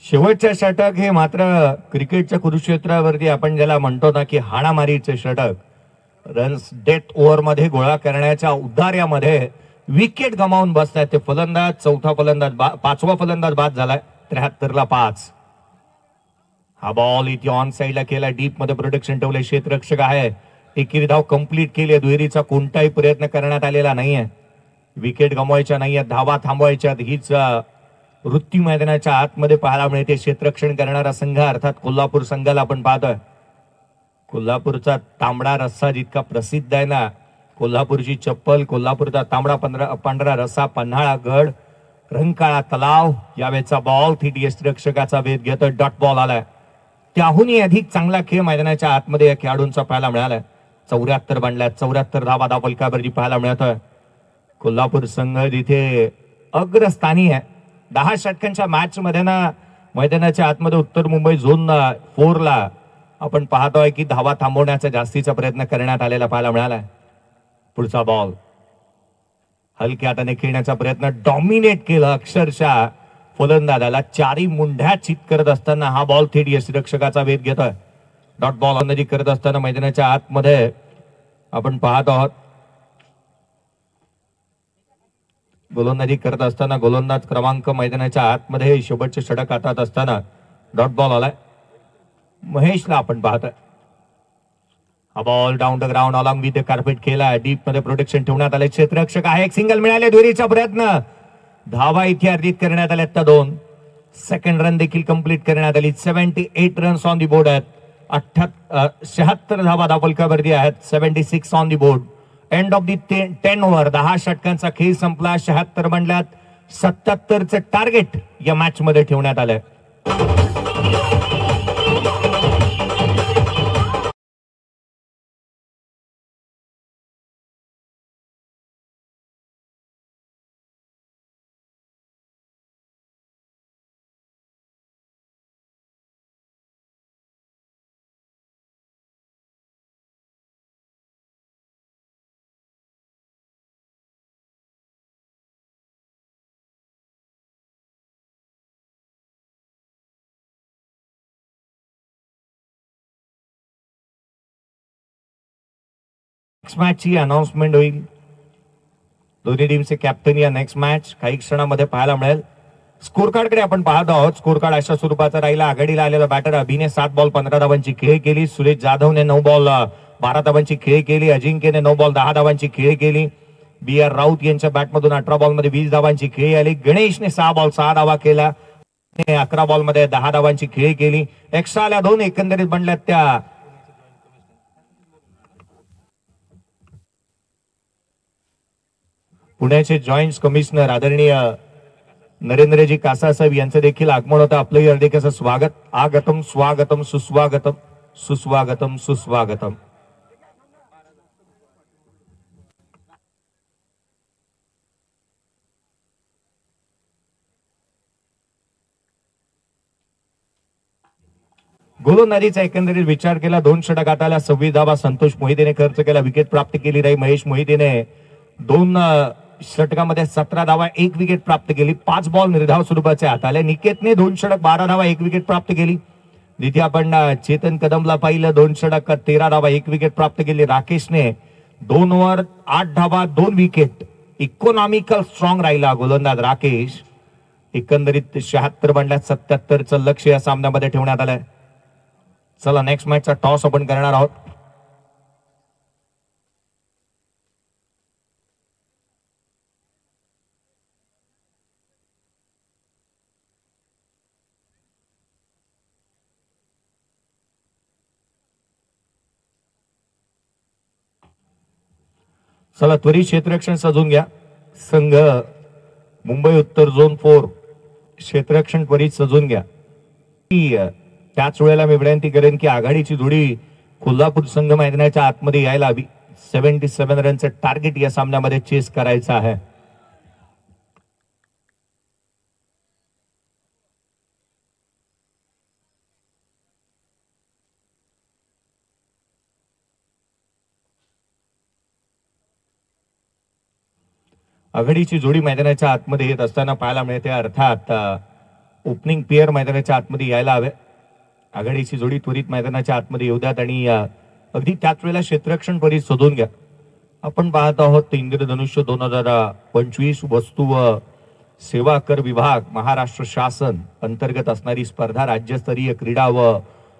शेवटचे षटक हे मात्र क्रिकेटच्या कुरुक्षेत्रावरती आपण ज्याला म्हणतो ना की हाणामारीचे षटक, रन्स डेथ ओव्हर मध्ये गोळा करण्याच्या उद्गारामध्ये विकेट गमावून बसतात ते फलंदाज. चौथा फलंदाज पाचवा फलंदाज बाद झालाय. 73 ला 5. हा बॉल इथे ऑन साइडला केला, डीप मध्ये प्रोटेक्शन ठेवले, क्षेत्ररक्षक आहे. एकेरी धाव कंप्लीट केली. दुहेरीचा कोणताही प्रयत्न करण्यात आलेला नाहीये. विकेट गमवायच्या नाहीये, धावा थांबवायच्या. हीच वृत्ती मैदानाच्या आतमध्ये पाहायला मिळते. क्षेत्ररक्षण करणारा संघ अर्थात कोल्हापूर संघाला आपण पाहतोय. कोल्हापूरचा तांबडा रस्सा जितका प्रसिद्ध आहे ना, कोल्हापूरची चप्पल, कोल्हापूरचा तांबडा पांढरा रस्सा, पन्हाळा गड, रंकाळा तलाव. यावेळेचा बॉल थेट यष्टिरक्षकाचा वेध घेतोय. डॉट बॉल आलाय. त्याहूनही अधिक चांगला खेळ मैदानाच्या आतमध्ये या खेळाडूंचा पाहायला मिळालाय. 74 बनल्यात. 74 धावा धावफलकावरती पाहायला मिळतोय. कोल्हापूर संघ जिथे अग्रस्थानी आहे. 10 षटकांच्या मॅच मध्ये ना मैदानाच्या आतमध्ये उत्तर मुंबई झोन 4 ला आपण पाहतोय की धावा थांबवण्याचा जास्तीचा प्रयत्न करण्यात आलेला पाहायला मिळालाय. पुढचा बॉल हलक्या हाताने खेळण्याचा प्रयत्न, डॉमिनेट केलं अक्षरशः फलंदाजाला. चारी मुंढ्या चित करत असताना हा बॉल थेट यष्टिरक्षकाचा वेध घेतोय. डॉट बॉल अंदाजी करत असताना मैदानाच्या आतमध्ये आपण पाहत आहोत. गोलंदाजी करत असताना गोलंदाज क्रमांक मैदानाच्या आतमध्ये शेवटचे षटक हातात असताना डॉट बॉल आलाय. महेशला आपण पाहतोय. हा ball down the ground along with carpet केला. डीप मध्ये प्रोटेक्शन ठेवण्यात आले. क्षेत्ररक्षक आहे. एक सिंगल मिळाले. दुहेरीचा प्रयत्न, धावा इथे अर्जित करण्यात आल्या. त्या 2 सेकंड रन देखील कंप्लीट करण्यात आली. 78 रन्स ऑन दी बोर्ड आहेत. 76 धावा धावफलकावरती आहेत. 76 on the board. End of the 10 over. 10 षटकांचा खेळ संपला. 76 बनल्यात. 77चे टार्गेट या मॅच मध्ये ठेवण्यात आलंय. नेक्स्ट मॅचची अनाउन्समेंट होईल. दोन्ही टीमचे कॅप्टन या नेक्स्ट मॅच काही क्षणामध्ये पाहायला मिळेल. स्कोर कार्डकडे आपण पाहत आहोत. स्कोर कार्ड अशा स्वरूपाचा राहिला. आघाडीला आलेला बॅटर अभिने 7 बॉल 15 धावांची खेळी केली. सुरेश जाधवने 9 बॉल 12 धावांची खेळी केली. अजिंक्यने 9 बॉल 10 धावांची खेळी केली. BR राऊत यांच्या बॅटमधून 18 बॉल मध्ये 20 धावांची खेळी आली. गणेशने 6 बॉल 6 धावा केला. 11 बॉल मध्ये 10 धावांची खेळी केली. एक्स्ट्रा आल्या 2. एकंदरीत बनल्यात त्या पुण्याचे जॉईंट कमिशनर आदरणीय नरेंद्रजी कासासाहेब यांचं देखील आगमन होतं. आपलंही हार्दिक असं स्वागत. आगतम स्वागतम सुस्वागतम सुस्वागतम सुस्वागतम. गोलंदाजीचा एकंदरीत विचार केला. 2 षटक हाताला. 26 धावा संतोष मोहितेने खर्च केला. विकेट प्राप्त केली नाही महेश मोहितेने. 2 षटकामध्ये 17 धावा 1 विकेट प्राप्त केली. 5 बॉल निर्धाव स्वरूपाचे हाताले. निकेतने 2 षटक 12 धावा 1 विकेट प्राप्त केली. जिथे आपण चेतन कदमला पाहिलं 2 षटक 13 धावा 1 विकेट प्राप्त केली. राकेशने 2 ओव्हर 8 धावा 2 विकेट. इकॉनॉमिकल स्ट्रॉंग राहिला गोलंदाज राकेश. एकंदरीत 76 बनल्यात. 77चं लक्ष या सामन्यामध्ये ठेवण्यात आलंय. चला नेक्स्ट मॅचचा टॉस आपण करणार आहोत. चला त्वरित क्षेत्ररक्षण सजून घ्या. संघ मुंबई उत्तर झोन 4 क्षेत्ररक्षण त्वरित सजून घ्या. त्याच वेळेला मी विनंती करेन की आघाडीची जोडी कोल्हापूर संघ मैदानाच्या आतमध्ये यायला हवी. 77 रनचं टार्गेट या सामन्यामध्ये चेस करायचं आहे. आघाडीची जोडी मैदानाच्या आतमध्ये येत असताना पाहायला मिळते. अर्थात ओपनिंग पेअर मैदानाच्या आतमध्ये यायला हवे. आघाडीची जोडी त्वरित मैदानाच्या आतमध्ये येऊ द्यात आणि अगदी त्याच वेळेला क्षेत्ररक्षण परिस शोधून घ्या. आपण पाहत आहोत इंद्रधनुष्य 2025 वस्तू व सेवा कर विभाग महाराष्ट्र शासन अंतर्गत असणारी स्पर्धा राज्यस्तरीय क्रीडा व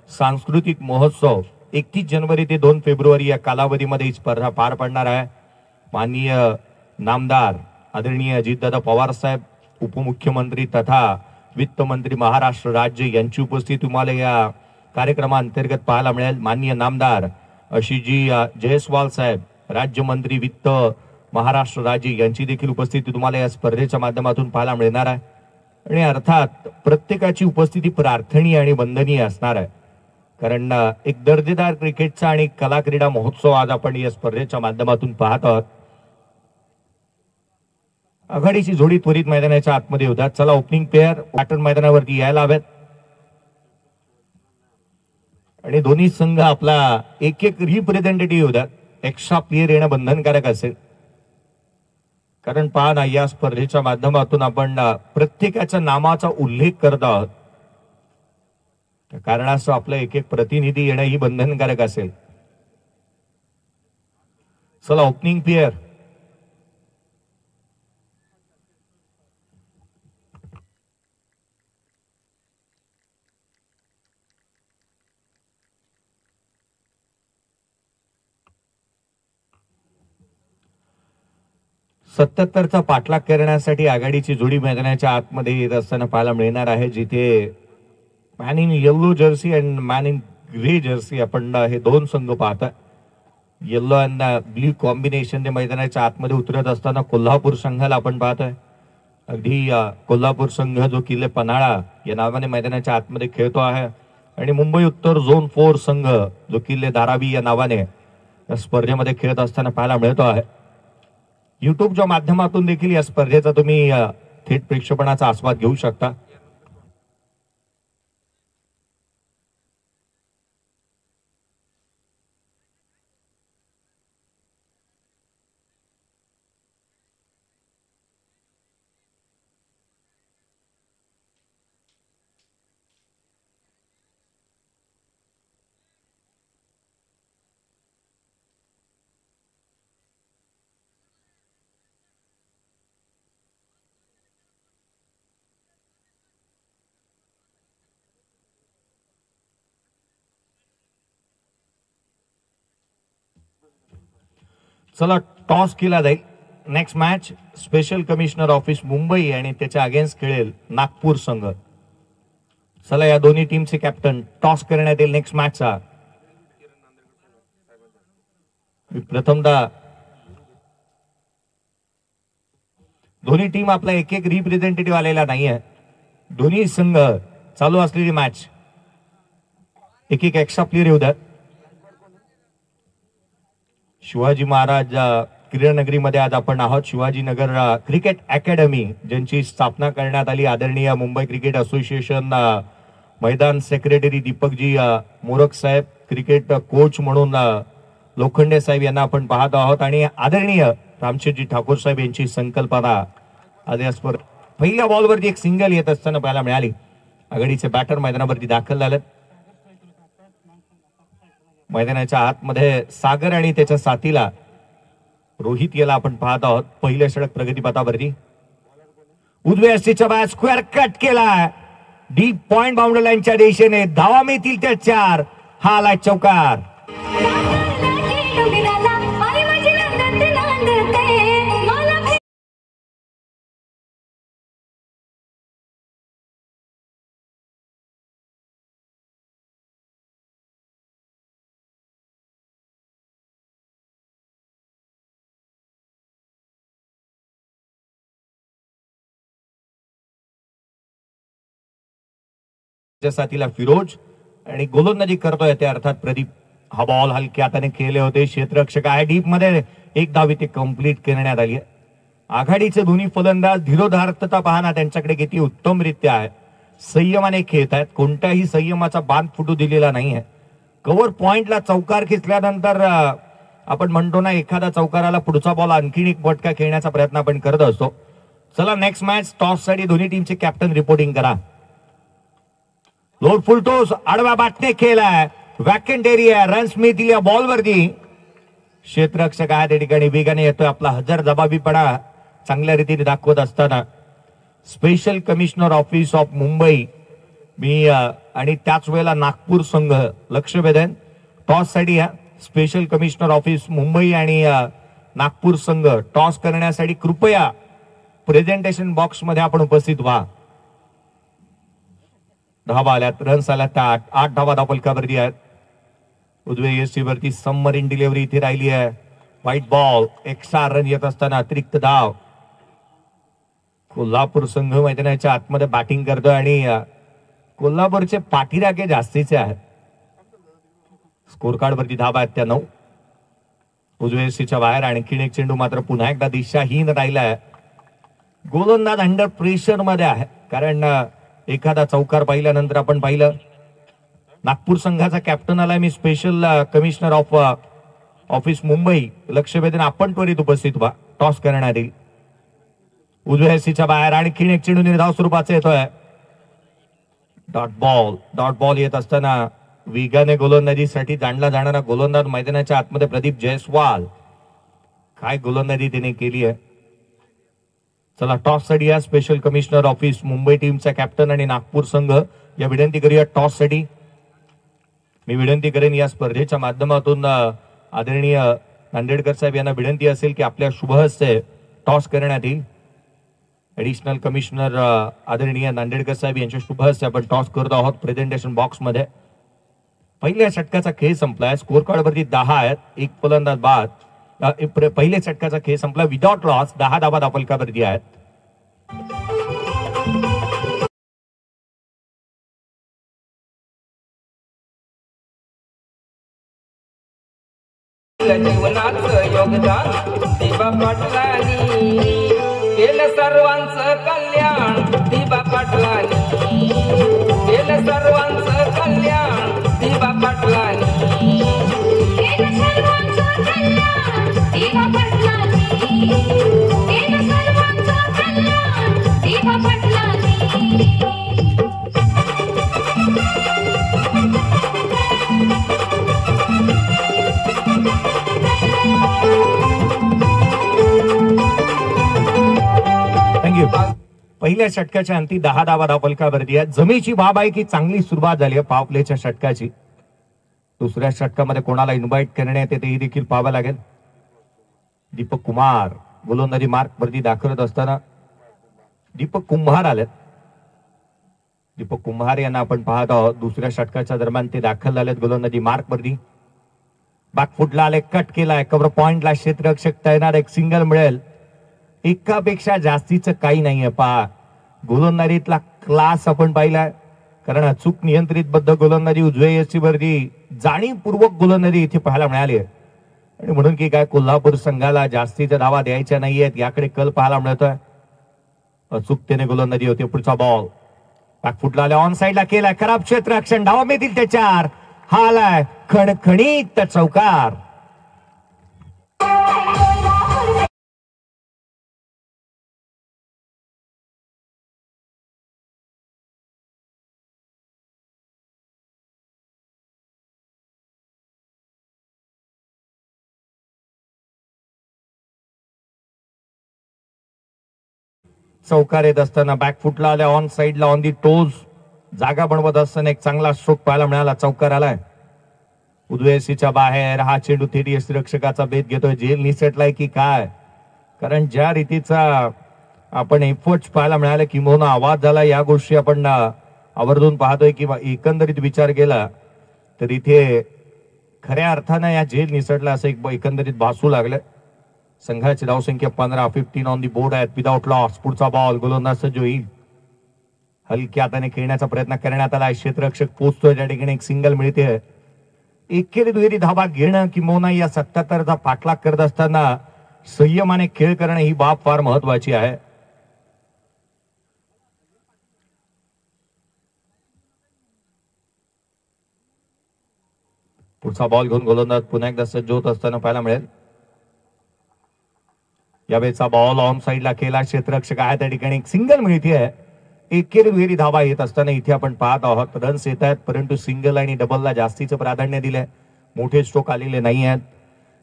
सांस्कृतिक महोत्सव 31 जानेवारी ते 2 फेब्रुवारी या कालावधीमध्ये ही स्पर्धा पार पडणार आहे. माननीय नामदार आदरणीय अजितदादा पवार साहेब, उपमुख्यमंत्री तथा वित्त मंत्री महाराष्ट्र राज्य यांची उपस्थिती तुम्हाला या कार्यक्रमांतर्गत पाहायला मिळेल. माननीय नामदार आशिषजी जयस्वाल साहेब, राज्यमंत्री वित्त महाराष्ट्र राज्य यांची देखील उपस्थिती तुम्हाला या स्पर्धेच्या माध्यमातून पाहायला मिळणार आहे. आणि अर्थात प्रत्येकाची उपस्थिती प्रार्थनीय आणि वंदनीय असणार आहे, कारण एक दर्जेदार क्रिकेटचा आणि कला क्रीडा महोत्सव आज आपण या स्पर्धेच्या माध्यमातून पाहत आहोत. आघाडीची जोडी त्वरित मैदानाच्या आतमध्ये होतात. चला, ओपनिंग पेअर पॅटर्न मैदानावरती यायला हवेत आणि दोन्ही संघ आपला एक एक रिप्रेझेंटेटिव्ह होतात. एक्स्ट्रा प्लेयर येणं बंधनकारक असेल, कारण पहा ना, या स्पर्धेच्या माध्यमातून आपण प्रत्येकाच्या नामाचा उल्लेख करत आहोत. त्या कारणास्तव आपलं एक एक प्रतिनिधी येणं ही बंधनकारक असेल. चला, ओपनिंग पेअर. चा पाठलाग करण्यासाठी आघाडीची जोडी मैदानाच्या आतमध्ये येत असताना पाहायला मिळणार आहे, जिथे man in yellow Jersey and man in grey Jersey आपण हे दोन संघ पाहता. येल्लो अँड ब्ल्यू कॉम्बिनेशन मैदानाच्या आतमध्ये उतरत असताना कोल्हापूर संघाला आपण पाहतोय. अगदी कोल्हापूर संघ जो किल्ले पन्हाळा या नावाने मैदानाच्या आतमध्ये खेळतो आहे आणि मुंबई उत्तर झोन 4 संघ जो किल्ले धारावी या नावाने स्पर्धेमध्ये खेळत असताना पाहायला मिळतो आहे. युट्यूबच्या माध्यमातून देखील या स्पर्धेचा तुम्ही थेट प्रेक्षेपणाचा आस्वाद घेऊ शकता. चला, टॉस केला जाईल. Next match special commissioner office Mumbai आणि त्याच्या अगेन्स्ट खेळेल नागपूर संघ. चला, या दोन्ही टीमचे कॅप्टन टॉस करण्यात येईल नेक्स्ट मॅचचा. प्रथमतः दोन्ही टीम आपला एक एक रिप्रेझेंटेटिव्ह आलेला नाहीये. दोन्ही संघ चालू असलेली मॅच एक एक एक्स्ट्रा प्लेयर येऊ द्या. शिवाजी महाराज क्रीडा नगरीमध्ये आज आपण आहोत. शिवाजीनगर क्रिकेट अकॅडमी ज्यांची स्थापना करण्यात आली आदरणीय मुंबई क्रिकेट असोसिएशन मैदान सेक्रेटरी दीपकजी मोरक साहेब, क्रिकेट कोच म्हणून लोखंडे साहेब यांना आपण पाहत आहोत आणि आदरणीय रामशेठजी ठाकूर साहेब यांची संकल्पना आज या स्पर्धेत पहिल्या बॉलवरती एक सिंगल येत असताना पाहायला मिळाली. आघाडीचे बॅटर मैदानावरती दाखल झालेत. मैदानाच्या आतमध्ये सागर आणि त्याच्या साथीला रोहित याला आपण पाहत आहोत. पहिल्या षटक प्रगतीपथावरती उजव्या हस्तीच्या बाहेर स्क्वेअर कट केला. डीप पॉइंट बाउंड्री लाईनच्या दिशेने धावा मिळतील त्या 4. हा आला चौकार. साथीला फिरोज आणि गोलंदाजी करतोय ते अर्थात प्रदीप. हा बॉल हलक्या हाताने खेळले होते. क्षेत्ररक्षक आहे डीप मध्ये. एक धाव इथे कंप्लीट करण्यात आली आहे. आघाडीचे दोन्ही फलंदाज धीरोधार्तता पाहना त्यांच्याकडे किती उत्तमरित्या आहे. संयमाने खेळत आहेत. कोणत्याही संयमाचा बांध फुटू दिलेला नाही आहे. कव्हर पॉइंटला चौकार खेचल्यानंतर आपण म्हणतो ना, एखादा चौकाराला पुढचा बॉल आणखीन एक फटका खेळण्याचा प्रयत्न आपण करत असतो. चला, नेक्स्ट मॅच टॉस साठी दोन्ही टीमचे कॅप्टन रिपोर्टिंग करा. लोड फुलटोस आडव्या बॅटने केलाय, वॅकंट एरिया, रन्स मिळतील या बॉलवरती. क्षेत्ररक्षक आहे त्या ठिकाणी वेगाने येतोय, आपला हजर जबाबीपणा चांगल्या रीतीने दाखवत असताना. Special commissioner office of Mumbai मी आणि त्याच वेळेला नागपूर संघ लक्ष वेधन टॉस साठी. स्पेशल कमिशनर ऑफिस मुंबई आणि नागपूर संघ टॉस करण्यासाठी कृपया प्रेझेंटेशन बॉक्स मध्ये आपण उपस्थित व्हा. धावा आल्यात, रन्स आल्यात, 8 धावा धावफलकावरती आहेत. उजवे एसी वरती सबमरीन डिलिव्हरी इथे राहिली आहे. व्हाईट बॉल, एक्स्ट्रा रन येत असताना अतिरिक्त धाव. कोल्हापूर संघ मैदानाच्या आतमध्ये बॅटिंग करतोय आणि कोल्हापूरचे पाठीराखे जास्तीचे आहेत. स्कोर कार्ड वरती धावा आहेत त्या 9. उजवे एसीच्या बाहेर आणखीन एक चेंडू मात्र पुन्हा एकदा दिशाहीन राहिलाय. गोलंदाज अंडर प्रेशर मध्ये आहे, कारण एखादा चौकार पाहिल्यानंतर आपण पाहिलं नागपूर संघाचा कॅप्टन आलाय. मी special commissioner of office Mumbai लक्ष वेधून आपण त्वरित उपस्थित व्हा. टॉस करण्यात येईल. उजव्या एसीच्या बाहेर आणखीन एक चेंडू निर्धाव स्वरूपाचा येतोय. डॉट बॉल येत असताना वेगाने गोलंदाजीसाठी जाणला जाणारा गोलंदाज मैदानाच्या आतमध्ये प्रदीप जयस्वाल. काय गोलंदाजी त्याने केली आहे. चला टॉस साठी या स्पेशल कमिशनर ऑफिस मुंबई टीमचा कॅप्टन आणि नागपूर संघ या विनंती करूया टॉस साठी. मी विनंती करेन या स्पर्धेच्या माध्यमातून आदरणीय नांदेडकर साहेब यांना विनंती असेल की आपल्या शुभ हस्ते टॉस करण्यात येईल. ऍडिशनल कमिशनर आदरणीय नांदेडकर साहेब यांच्या शुभ हस्ते आपण टॉस करत आहोत प्रेझेंटेशन बॉक्स मध्ये. पहिल्या षटकाचा खेळ संपलाय. स्कोर कार्ड वरती 10 आहेत, एक फलंदाज बाद. पहिल्या षटकाचा खेळ संपला विदाउट लॉस. 10 धावा धावफलकावरती आहेत. जीवनाचं योगदान दिबा पाटलांनी केलं, सर्वांचं कल्याण दिबा पाटलांनी केलं, सर्वांचं कल्याण दिबा पाटलांनी केलं, सर्वांचं कल्याण दिबा पाटलांनी केलं, सर्वांचं कल्याण दिबा पाटलांनी. पहिल्या षटकाच्या अंती 10 धावा धावफलकावरती आहे. जमेची बाब आहे की चांगली सुरुवात झाली आहे पॉवर प्लेच्या षटकाची. दुसऱ्या षटकामध्ये कोणाला इन्व्हाइट करण्यात येते हे देखील पाहावं लागेल. दीपक कुमार गोलंदाजी मार्क वरती दाखवत असताना दीपक कुंभार आलेत. दीपक कुंभार यांना आपण पाहत आहोत. दुसऱ्या षटकाच्या दरम्यान ते दाखल झालेत गोलंदाजी मार्क वरती. बॅकफुटला आले, कट केलाय, कव्हर पॉइंटला क्षेत्ररक्षक तैनात, एक सिंगल मिळेल. एकापेक्षा जास्तीचं काही नाहीये. पहा गोलंदाजीतला क्लास आपण पाहिलाय, कारण अचूक नियंत्रितबद्ध गोलंदाजी उजव्या यष्टीवरती जाणीवपूर्वक गोलंदाजी इथे पाहायला मिळाली आहे. आणि म्हणून की काय कोल्हापूर संघाला जास्तीच्या धावा द्यायच्या नाहीयेत याकडे कल पाहायला मिळतोय. अचूकतेने गोलंदाजी होते. पुढचा बॉल बॅकफुटला आल्या, ऑन साईडला केलाय, खराब क्षेत्ररक्षण, धावा मिळतील ते 4. हा आलाय खणखणीत चौकार. चौकार येत असताना बॅकफुटला आल्या, ऑन साईडला ऑन दी टोज जागा बनवत असताना एक चांगला स्ट्रोक पाहायला मिळाला. चौकार आलाय. उजव्या सीच्या बाहेर हा चेंडू थेट यष्टीरक्षकाचा भेद घेतोय. जेल निसटलाय की काय, कारण ज्या रीतीचा आपण एफर्ट्स पाहायला मिळाले किंवा आवाज झाला, या गोष्टी आपण आवर्जून पाहतोय. किंवा एकंदरीत विचार केला तर इथे खऱ्या अर्थानं या जेल निसटला असं एक एकंदरीत भासू लागलं. संघाची धावसंख्या 15, 15 ऑन दी बोर्ड आहेत विदाउट लॉस. पुढचा बॉल गोलंदाज सज्ज होईल. हलक्या हाताने खेळण्याचा प्रयत्न करण्यात आला. क्षेत्ररक्षक पोहोचतोय, त्या ठिकाणी एक सिंगल मिळते. एकेरी दुहेरी धावा घेणं किंवा या 77चा पाठलाग करत असताना संयमाने खेळ करणं ही बाब फार महत्वाची आहे. पुढचा बॉल घेऊन गोलंदाज पुन्हा एकदा सज्ज होत असताना पाहायला मिळेल. यावेळेचा बॉल ऑन साईडला केला, क्षेत्ररक्षक आहे त्या ठिकाणी एक सिंगल मिळते. एकेरी दुहेरी धावा येत असताना इथे आपण पाहत आहोत रन्स येत आहेत, परंतु सिंगल आणि डबलला जास्तीचं प्राधान्य दिलंय. मोठे स्ट्रोक आलेले नाही आहेत.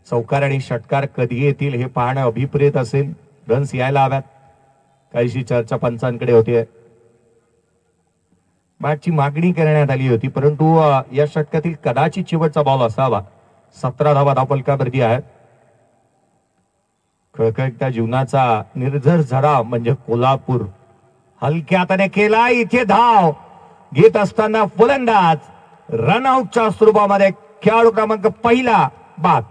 चौकार आणि षटकार कधी येतील हे पाहणं अभिप्रेत असेल. रन्स यायला हव्यात. काहीशी चर्चा पंचांकडे होतीये. मॅचची मागणी करण्यात आली होती, परंतु या षटकातील कदाचित शेवटचा बॉल असावा. 17 धावा धावफलकावरती आहेत. खळखळत्या जीवनाचा निर्झर झरा म्हणजे कोल्हापूर. हलक्या हाताने केला इथे धाव घेत असताना फलंदाज रनआउटच्या स्वरूपामध्ये खेळाडू क्रमांक पहिला बाद.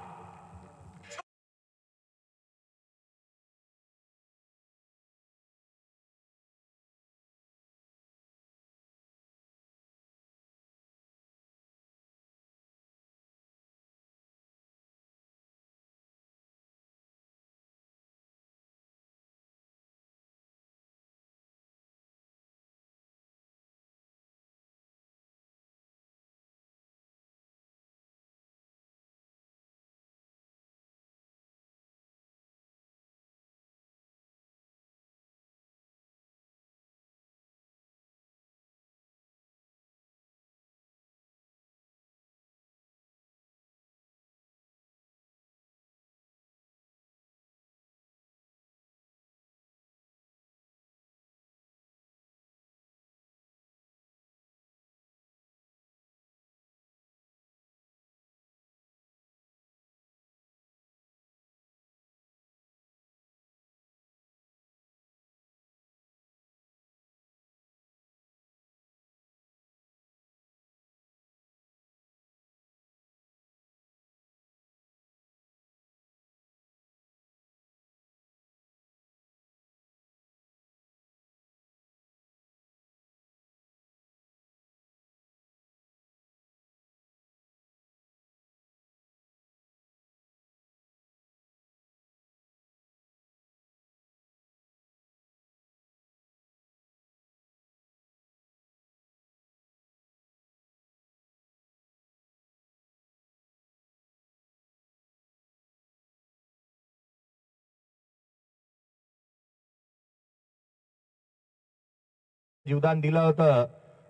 जीवदान दिलं होतं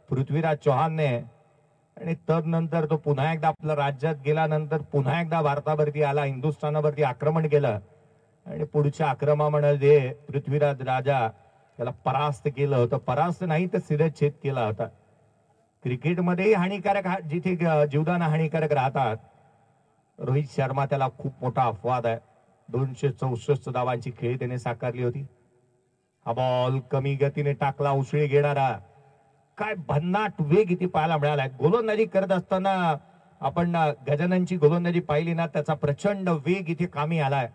पृथ्वीराज चौहानने आणि तदनंतर तो पुन्हा एकदा आपल्या राज्यात गेल्यानंतर पुन्हा एकदा भारतावरती आला. हिंदुस्थानावरती आक्रमण केलं आणि पुढच्या आक्रमणामध्ये पृथ्वीराज राजा त्याला परास्त केलं होतं. परास्त नाही तर शिरच्छेद केला होता. क्रिकेटमध्ये हानिकारक जिथे जीवदान हानिकारक राहतात. रोहित शर्मा त्याला खूप मोठा अपवाद आहे. 264 धावांची खेळी त्याने साकारली होती. हा बॉल कमी गतीने टाकला. उसळी घेणारा काय भन्नाट वेग इथे पाहायला मिळाला. गोलंदाजी करत असताना आपण गजाननची गोलंदाजी पाहिली ना, त्याचा प्रचंड वेग इथे कामी आलाय.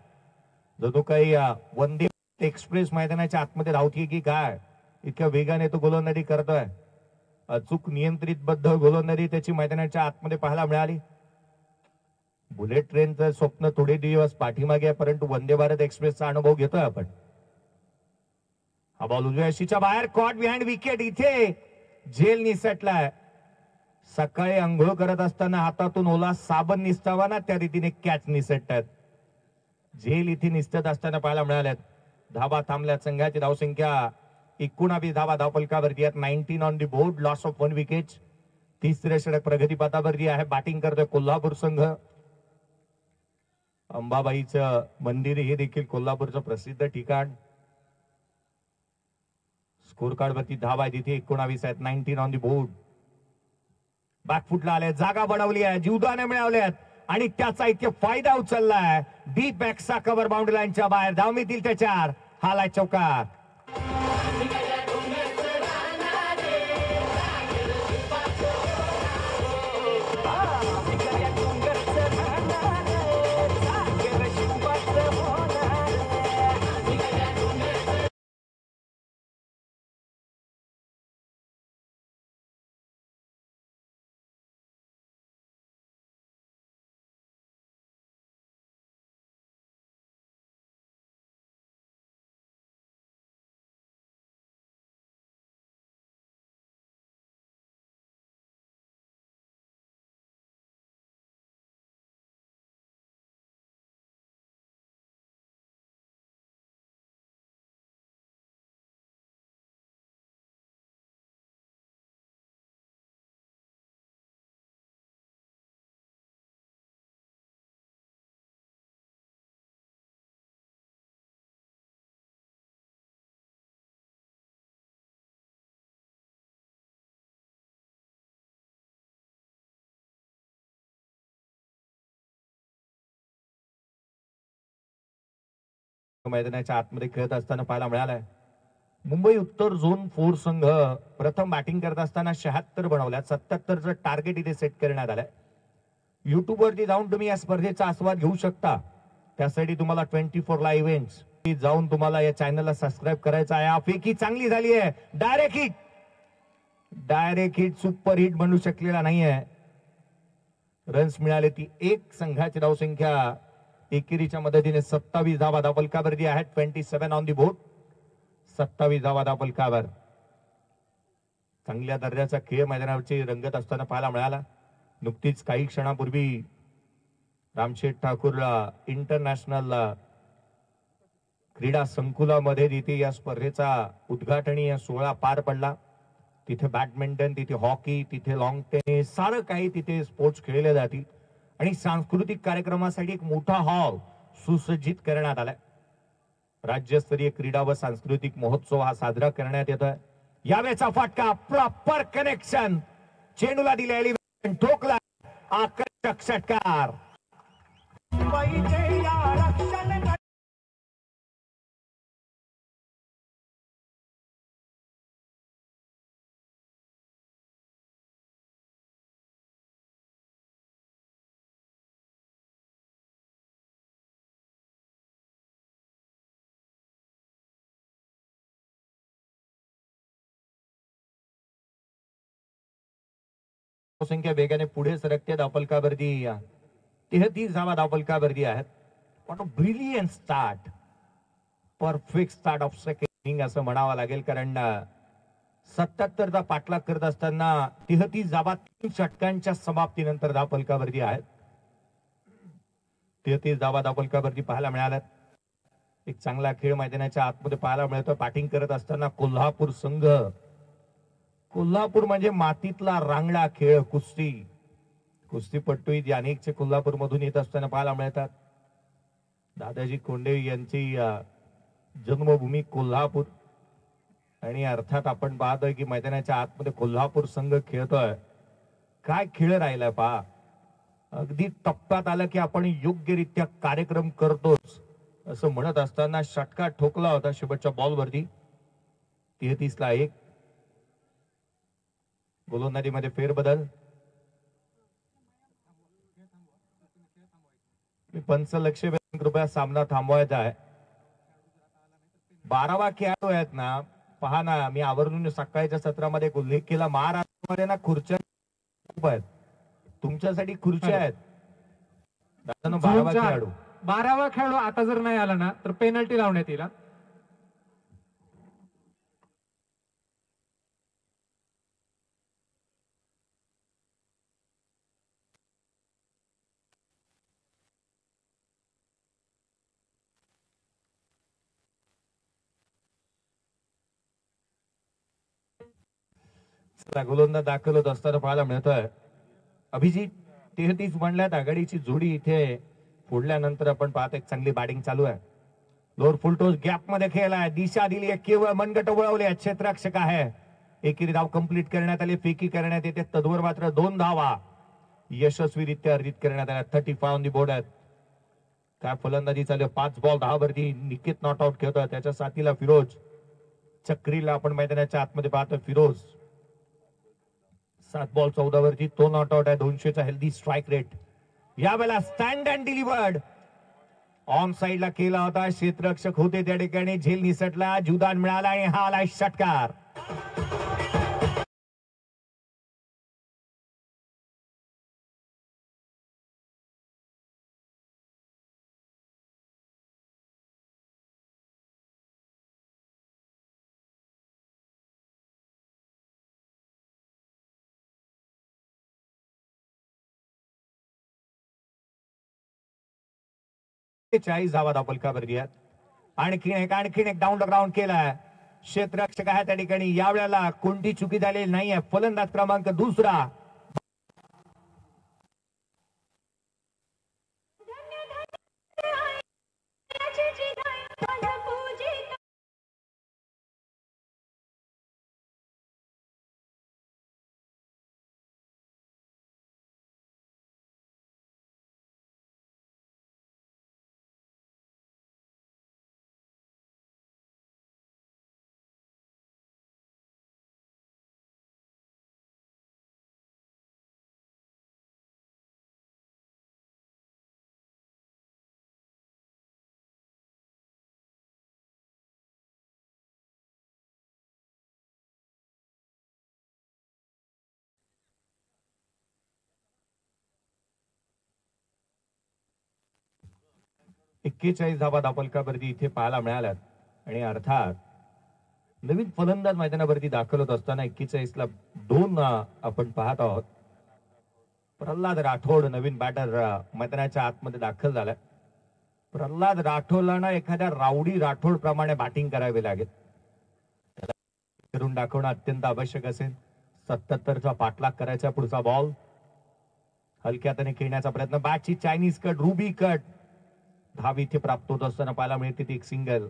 जो काही वंदे एक्सप्रेस मैदानाच्या आतमध्ये धावतीये की काय, इतक्या वेगाने तो गोलंदाजी करतोय. अचूक नियंत्रितबद्ध गोलंदाजी त्याची मैदानाच्या आतमध्ये पाहायला मिळाली. बुलेट ट्रेनचं स्वप्न थोडे दिवस पाठीमागे आहे, परंतु वंदे भारत एक्सप्रेसचा अनुभव घेतोय आपण. हा बॉल उजव्या यशीच्या बाहेर कॉट बिहाइंड विकेट. इथे झेल निसटलाय. सकाळी अंघोळ करत असताना हातातून ओला साबण निसटावा ना, त्या रीतीने कॅच निसटतात. झेल इथे निसटत असताना पाहायला मिळाल्यात. धाबा थांबल्यात. संघाची धावसंख्या 19 धाबा धावफलकावरती आहेत. 19 on the board. Loss of 1 wicket. तिसऱ्या षटक प्रगतीपथावरती आहे. बॅटिंग करतोय कोल्हापूर संघ. अंबाबाईचं मंदिर हे देखील कोल्हापूरचं प्रसिद्ध ठिकाण. स्कोर कार्ड वरती धावा आहे तिथे 19 आहेत. 19 ऑन दी बोर्ड. बॅकफुटला आले. जागा बनवली आहे. जीवदाने मिळवल्यात आणि त्याचा इतके फायदा उचललाय. डीप बॅकचा कव्हर बाउंड्री लाईनच्या बाहेर. धाव मिळतील त्या 4. हालाय चौकार. मैदानाच्या आतमध्ये खेळत असताना पाहायला मिळालाय. मुंबई उत्तर झोन 4 संघ प्रथम बॅटिंग करत असताना 76 बनवल्यात. 77चं टार्गेट इथे सेट करण्यात आलंय. युट्यूब वरती जाऊन तुम्ही या स्पर्धेचा आस्वाद घेऊ शकता. त्यासाठी तुम्हाला 24 लाईव्ह इव्हेंट्स जाऊन तुम्हाला या चॅनलला सबस्क्राईब करायचं आहे. फेकी चांगली झाली आहे. डायरेक्ट हिट सुपर हिट बनू शकलेला नाहीये. रन्स मिळाले ती एक. संघाची धावसंख्या एकेरीच्या मदतीने 27 धावा धापलकावरती आहेत. 27 ऑन दी बोर्ड. 27 धावा धापलकावर. चांगल्या दर्जाचा खेळ मैदानावरची रंगत असताना पाहायला मिळाला. नुकतीच काही क्षणापूर्वी रामशेठ ठाकूरला इंटरनॅशनल क्रीडा संकुलामध्ये तिथे या स्पर्धेचा उद्घाटनीय सोहळा पार पडला. तिथे बॅडमिंटन, तिथे हॉकी, तिथे लॉंग टेनिस, सारं काही तिथे स्पोर्ट्स खेळले जातील. आणि सांस्कृतिक कार्यक्रमासाठी एक मोठा हॉल सुसज्जित करण्यात आलाय. राज्यस्तरीय क्रीडा व सांस्कृतिक महोत्सव हा साजरा करण्यात येतोय. यावेळेचा फटका प्रॉपर कनेक्शन चेंडूला दिलेली ठोकला. आकर्षक षटकार. संख्या वेगाने पुढे सरकते. धापलकावरती 33 धावा धापलकावरती आहेत. What a brilliant start. Perfect start of second inning असं म्हणावं लागेल. कारण 77चा पाठलाग करत असताना 33 धावा 3 षटकांच्या समाप्तीनंतर धापलकावरती आहेत. 33 धावा धापलकावरती पाहायला मिळाल्यात. एक चांगला खेळ मैदानाच्या आतमध्ये पाहायला मिळतो. बॅटिंग करत असताना कोल्हापूर संघ. कोल्हापूर म्हणजे मातीतला रांगडा खेळ. कुस्तीपट्टू अनेकचे कोल्हापूर मधून येत असताना पाहायला मिळतात. दादाजी कोंडे यांची जन्मभूमी कोल्हापूर. आणि अर्थात आपण पाहतोय की मैदानाच्या आतमध्ये कोल्हापूर संघ खेळतोय. काय खेळ राहिलाय पहा. अगदी टप्प्यात आलं की आपण योग्यरित्या कार्यक्रम करतोच असं म्हणत असताना षटकार ठोकला होता शेवटच्या बॉलवरती. 33 ला 1. गोलंदाजीमध्ये फेरबदल. पंच लक्ष कृपया सामना थांबवायचा आहे. 12वा खेळाडू आहेत ना. पहा ना, मी आवर्जून सकाळच्या सत्रामध्ये उल्लेख केला. महाराष्ट्रामध्ये ना खुर्च्या खूप आहेत. तुमच्यासाठी खुर्च्या आहेत. 12वा खेळाडू. 12वा खेळाडू आता जर नाही आला ना तर पेनल्टी लावण्यात येईल. गोलंदाज दाखल होत असताना पाहायला मिळतोय. अभिजित 33 म्हणल्यात. आघाडीची जोडी इथे फोडल्यानंतर आपण पाहत एक चांगली बॅटिंग चालू आहे. लोअर फुलटोस गॅप मध्ये खेळलाय. दिशा दिली आहे. केवळ मनगट वळवले. क्षेत्ररक्षक आहे. एकेरी धाव कंप्लीट करण्यात आली. फेकी करण्यात येते. तद्वर मात्र 2 धावा यशस्वीरित्या अर्जित करण्यात आल्या. 35 ऑन दी बोर्ड आहेत. काय फलंदाजी चालू. 5 बॉल 10 वरती निकेत नॉट आउट खेळतोय. त्याच्या साथीला फिरोज. चक्रीला आपण मैदानाच्या आतमध्ये पाहतोय. फिरोज 7 बॉल 14 वरती तो नॉट आउट आहे. 200चा हेल्दी स्ट्राईक रेट. यावेळेला स्टँड अँड डिलिव्हर्ड ऑन साइडला केला होता. क्षेत्ररक्षक होते त्या ठिकाणी. झेल निसटला. जुदान मिळाला आणि हा आला षटकार. चाळीस धावा धापलकावरती आहेत. आणखीन एक डाऊन द ग्राउंड केलाय. क्षेत्ररक्षक आहे त्या ठिकाणी. यावेळेला कोणती चुकी झालेली नाहीये. फलंदाज क्रमांक 2. 41 धावा धापलकावरती इथे पाहायला मिळाल्यात आणि अर्थात नवीन फलंदाज मैदानावरती दाखल होत असताना 41ला 2 आपण पाहत आहोत. प्रल्हाद राठोड नवीन बॅटर मैदानाच्या आतमध्ये दाखल झालाय. प्रल्हाद राठोडला एखाद्या राऊडी राठोड प्रमाणे बॅटिंग करावी लागेल. करून दाखवणं अत्यंत आवश्यक असेल. 77चा पाठलाग करायचा. पुढचा बॉल हलक्यातने खेळण्याचा प्रयत्न. बॅटची चायनीज कट, रुबी कट. धाव इथे प्राप्त होत असताना पाहायला मिळते ती एक सिंगल.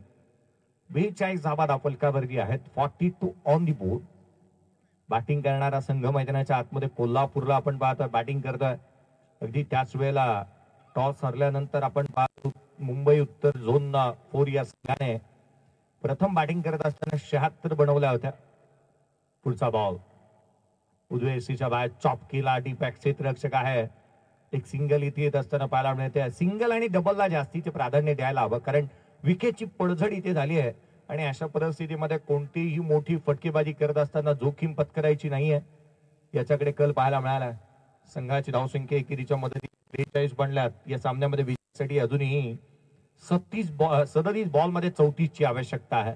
42 धावा धापलकावरती आहेत. 42 ऑन दी बोर्ड. बॅटिंग करणारा संघ मैदानाच्या आतमध्ये कोल्हापूरला आपण पाहतोय बॅटिंग करतोय. अगदी त्याच वेळेला टॉस हरल्यानंतर आपण पाहतो मुंबई उत्तर झोन 4 या संघाने प्रथम बॅटिंग करत असताना 76 बनवल्या होत्या. पुढचा बॉल उजव्या एसीच्या बाहेर चॉप केला. डीपॅक क्षेत्ररक्षक आहे. एक सिंगल इथे येत असताना पाहायला मिळते. सिंगल आणि डबलला जास्तीचे प्राधान्य द्यायला हवं, कारण विकेटची पडझड इथे झाली आहे आणि अशा परिस्थितीमध्ये कोणतीही मोठी फटकेबाजी करत असताना जोखीम पत्करायची नाहीये, याच्याकडे कल पाहायला मिळाला. संघाची धावसंख्या एकेरीच्या मदतीने 43 बनल्यात. या सामन्यामध्ये विजयासाठी अजूनही 37 बॉलमध्ये 34 ची आवश्यकता आहे.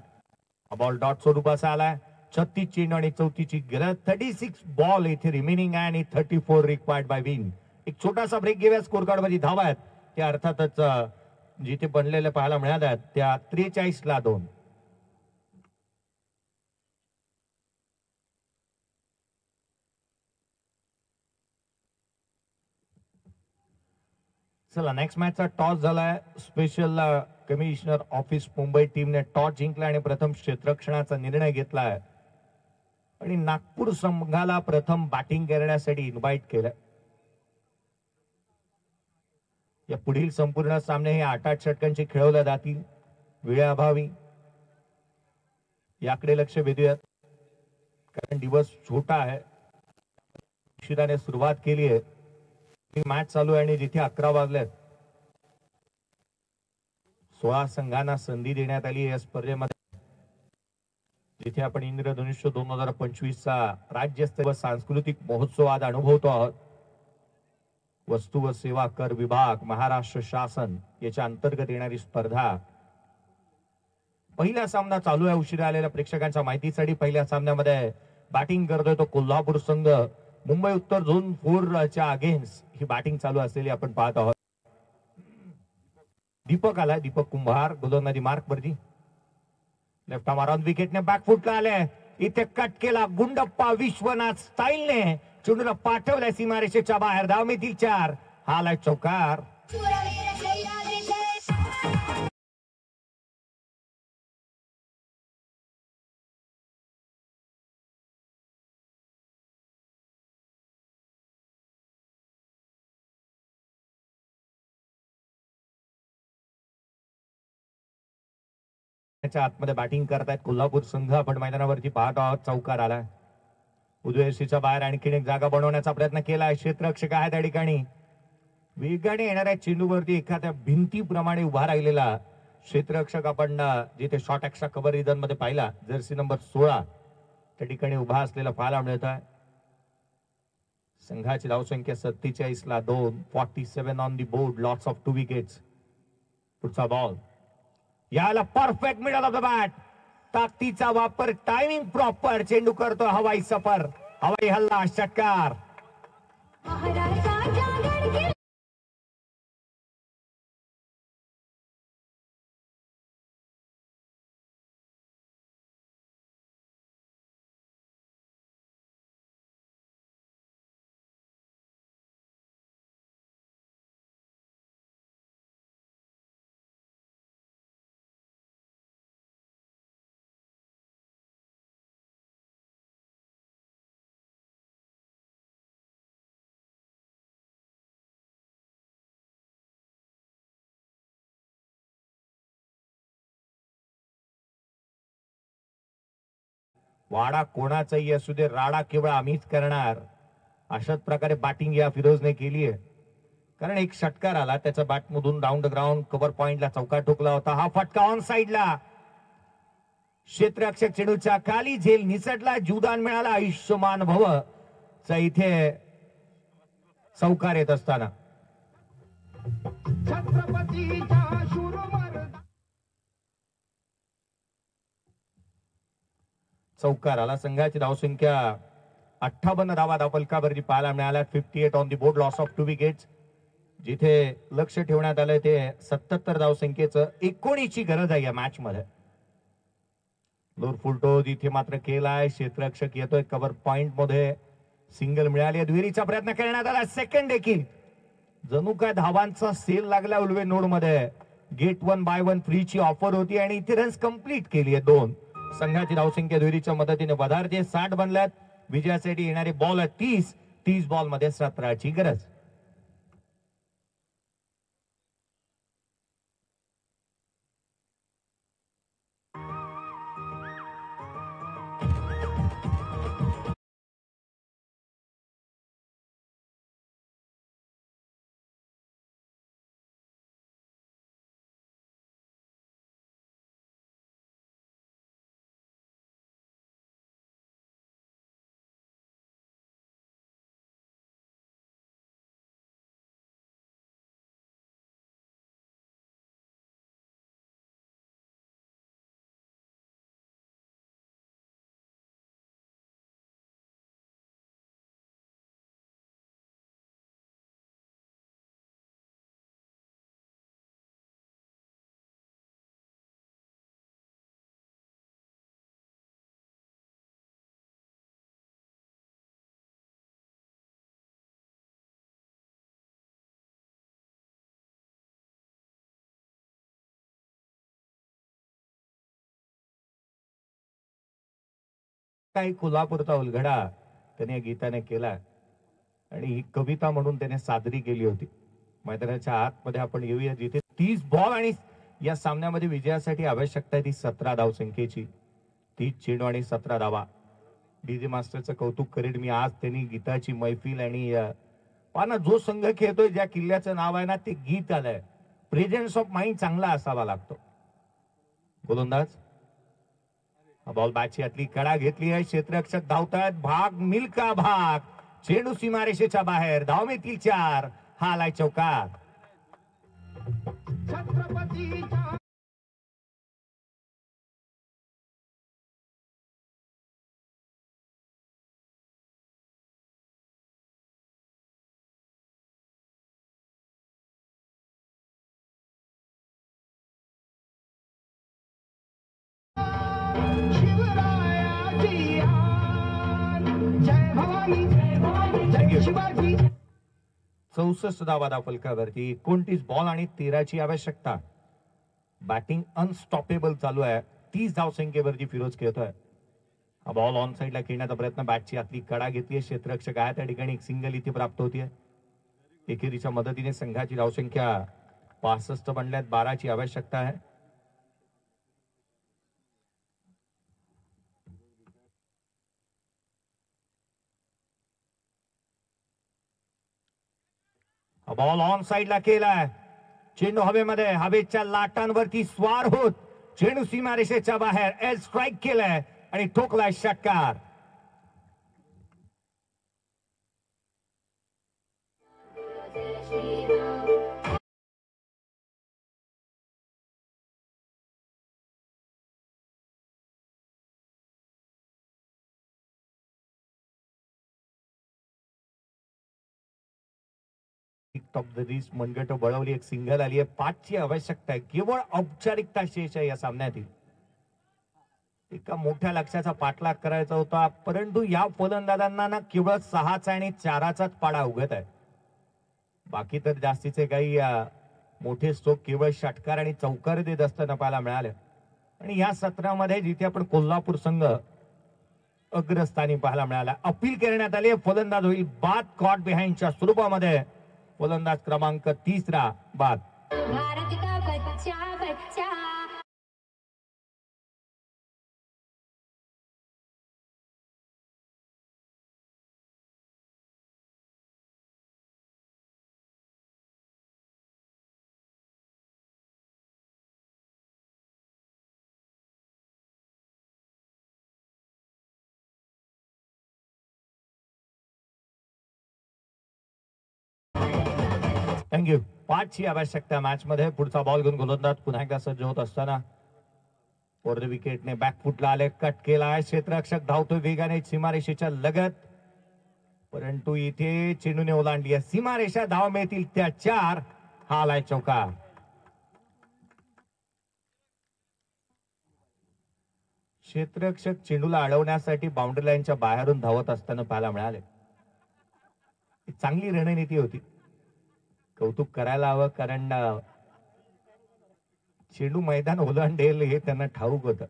बॉल डॉट स्वरूपाचा आलाय. 36 चेंडू आणि 34 ची गरज. 36 बॉल इथे रिमेनिंग आहे आणि 34 रिक्वायर्ड बाय विन. एक छोटासा ब्रेक घेऊया. स्कोर कार्ड मध्ये धावा आहेत त्या अर्थातच जिथे बनलेले पाहायला मिळाल्या त्या 43ला 2. चला नेक्स्ट मॅचचा टॉस झालाय. स्पेशल कमिशनर ऑफिस मुंबई टीमने टॉस जिंकला आणि प्रथम क्षेत्ररक्षणाचा निर्णय घेतलाय आणि नागपूर संघाला प्रथम बॅटिंग करण्यासाठी इन्व्हाइट केलं. या पुढील संपूर्ण सामने हे 8-8 षटकांचे खेळवले जातील. वेळेअभावी याकडे लक्ष वेधूयात, कारण दिवस छोटा आहे. उशिराने सुरुवात केली आहे. मॅच चालू आहे आणि जिथे 11 वाजलेत 16 संघांना संधी देण्यात आली या स्पर्धेमध्ये, जिथे आपण इंद्रधनुष्य 2025चा राज्यस्तरीय सांस्कृतिक महोत्सव आज अनुभवतो आहोत. वस्तू व सेवा कर विभाग महाराष्ट्र शासन याच्या अंतर्गत येणारी स्पर्धा. पहिला सामना चालू आहे. उशिरा आलेल्या प्रेक्षकांच्या माहितीसाठी पहिल्या सामन्यामध्ये बॅटिंग करतोय तो कोल्हापूर संघ. मुंबई उत्तर झोन 4 च्या अगेन्स्ट ही बॅटिंग चालू असलेली आपण पाहत आहोत. दीपक आलाय. दीपक कुंभार गोलंदाजी मार्क वरती. लेफ्ट आर्म ऑन विकेटने बॅकफुटला आले. इथे कट केला. गुंडप्पा विश्वनाथ स्टाईलने चेंडूला पाठवल्या सीमारेषेच्या बाहेर. धावमिती 4. हा आलाय चौकार. आतमध्ये बॅटिंग करतायत कोल्हापूर संघ. आपण मैदानावरती पाहत आहोत. चौकार आलाय. उजव्या सीच्या बाहेर आणखीन एक जागा बनवण्याचा प्रयत्न केलाय. क्षेत्ररक्षक आहे त्या ठिकाणी. वेगाने येणाऱ्या चेंडूवरती एखाद्या भिंतीप्रमाणे उभा राहिलेला क्षेत्ररक्षक आपण जिथे शॉर्ट एक्स्ट्रा कव्हर रिजन मध्ये पाहिला, जर्सी नंबर 16 त्या ठिकाणी उभा असलेला पाहायला मिळत आहे. संघाची धावसंख्या 47ला 2. 47 on the board. Lots of 2 wickets. पुढचा बॉल याला perfect middle of the bat. ताकदीचा वापर. Timing proper. चेंडू करतो हवाई सफर. हवाई हल्ला. षटकार. वाडा कोणाचाही असू दे, राडा केवळ आम्हीच करणार, अशाच प्रकारे बॅटिंग या फिरोजने केली आहे. कारण एक षटकार आला त्याच्या बॅटमधून डाऊन द ग्राउंड कव्हर पॉइंटला चौकार ठोकला होता. हा फटका ऑन साइडला. क्षेत्ररक्षक चेंडूच्या खाली झेल निसटला. जुदान मिळाला. आयुष्यमान भव चा इथे चौकार येत असताना छत्रपतीच्या शूर चौकार आला. संघाची धावसंख्या 58 धावा धावफलकावरती पाहायला मिळाल्या. 58 on the board, loss of 2 wickets. जिथे लक्ष ठेवण्यात आलंय ते 77 धावसंख्येचं 19ची गरज आहे या मॅच मध्ये. लोर फुलटो इथे मात्र केलाय. क्षेत्ररक्षक येतोय कव्हर पॉइंट मध्ये. सिंगल मिळाली. दुहेरीचा प्रयत्न करण्यात आला. सेकंड देखील. जणू काय धावांचा सेल लागला उल्वे नोड मध्ये. गेट 1 बाय 1 फ्री ची ऑफर होती आणि इथे रन्स कंप्लीट केली आहे 2. संघाची धावसंख्या दुहेरीच्या मदतीने वधारते. 60 बनल्यात. विजयासाठी येणारे बॉल आहे 30. 30 बॉल मध्ये 17ची गरज. काही कोल्हापूरचा उलगडा त्याने या गीताने केला आणि ही कविता म्हणून त्याने सादरी केली होती. मैदानाच्या आतमध्ये आपण येऊया जिथे 30 बॉल आणि या सामन्यामध्ये विजयासाठी आवश्यकता आहे ती 17 धावसंख्येची. 30 चेंडू आणि 17 धावा. डीजे मास्टरचं कौतुक करेन मी. आज त्यांनी गीताची मैफिल आणि पाना जो संघ खेळतोय ज्या किल्ल्याचं नाव आहे ना ते गीत आलंय. प्रेझेन्स ऑफ माइंड चांगला असावा लागतो. गोलंदाज बॉल बॅटची आतली कडा घेतली आहे. क्षेत्ररक्षक धावतायत. भाग मिल्का भाग. चेंडू सीमारेषेच्या बाहेर. धाव मिळतील 4. हा आलाय चौकार. शिवाजी 64 धावा धावफलकावरती. 29 बॉल आणि 13ची आवश्यकता. बॅटिंग अनस्टॉपेबल चालू आहे. 30 धावसंख्येवरती फिरोज खेळतोय. हा बॉल ऑन साइडला खेळण्याचा प्रयत्न. बॅटची आतली कडा घेतली. क्षेत्ररक्षक आहे त्या ठिकाणी. एक सिंगल इथे प्राप्त होतीये. एकेरीच्या मदतीने संघाची धावसंख्या 65 बनल्यात. 12ची आवश्यकता आहे. बॉल ऑन साइडला केलाय. चेंडू हवेमध्ये. हवेच्या लाटांवरती स्वार होत चेंडू सीमारेषेच्या बाहेर. एल स्ट्राईक केलाय आणि ठोकलाय षटकार. टॉप द रिस्ट मनगट बळवली. एक सिंगल आली आहे. 5ची आवश्यकता आहे. केवळ औपचारिकता शेष आहे या सामन्यातील. एका मोठ्या लक्ष्याचा पाठलाग करायचा होता परंतु या फलंदाजांना ना केवळ 6चा आणि 4चाच पाडा उगत आहे. बाकी तर जास्तीचे काही मोठे स्ट्रोक केवळ षटकार आणि चौकार देत असताना पाहायला मिळाले. आणि या सत्रामध्ये जिथे आपण कोल्हापूर संघ अग्रस्थानी पाहायला मिळाला. अपील करण्यात आली. फलंदाज होईल बाद कॉट बिहाइंडच्या स्वरूपामध्ये. फलंदाज क्रमांक 3 बाद. भारत का बच्चा बच्चा थँक्यू. 5ची आवश्यकता मॅच मध्ये. पुढचा बॉल घेऊन गोलंदाज पुन्हा एकदा सज्ज होत असताना ओव्हर द विकेटने बॅकफुटला आले, कट केलाय, क्षेत्ररक्षक धावतोय वेगाने सीमारेषेच्या लगत, परंतु इथे चेंडूने ओलांडली आहे सीमारेषा. धाव मिळतील त्या 4. हा आलाय चौका. क्षेत्ररक्षक चेंडूला अडवण्यासाठी बाउंड्री लाईनच्या बाहेरून धावत असताना पाहायला मिळाले. चांगली रणनीती होती, कौतुक करायला हवं, कारण चेंडू मैदान ओलांडेल हे त्यांना ठाऊक होतं.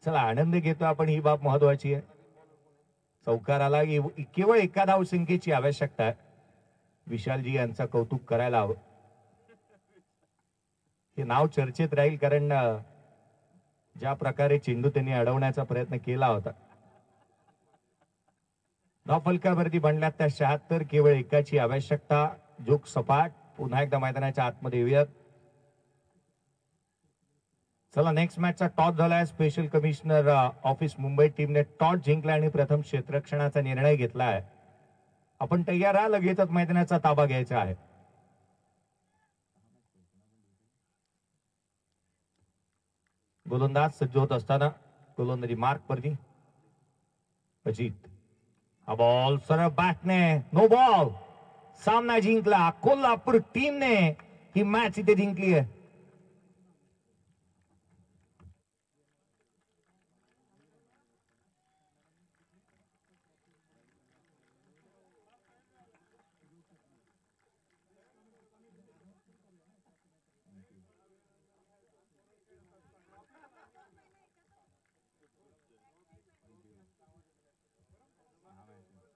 चला आनंद घेतो आपण, ही बाब महत्वाची आहे. चौकाराला केवळ एका धाव संख्येची आवश्यकता आहे. विशालजी यांचा कौतुक करायला हवं. हे नाव चर्चेत राहील, कारण ज्या प्रकारे चेंडू त्यांनी अडवण्याचा प्रयत्न केला होता. धाव फलकावरती बनल्यात त्या 76, केवळ एकाची आवश्यकता. जोग सपाट. पुन्हा एकदा मैदानाच्या आतमध्ये येऊयात. चला नेक्स्ट मॅचचा टॉस झालाय. स्पेशल कमिशनर ऑफिस मुंबई टीमने टॉस जिंकला आणि प्रथम क्षेत्ररक्षणाचा निर्णय घेतला आहे. आपण तयार आहात, लगेचच मैदानाचा ताबा घ्यायचा आहे. गोलंदाज सज्ज होत असताना गोलंदाजी मार्क वरती अजित. हा बॉल सरळ बॅटने, नो बॉल. सामना जिंकला. कोल्हापूर टीमने ही मॅच इथे जिंकली आहे.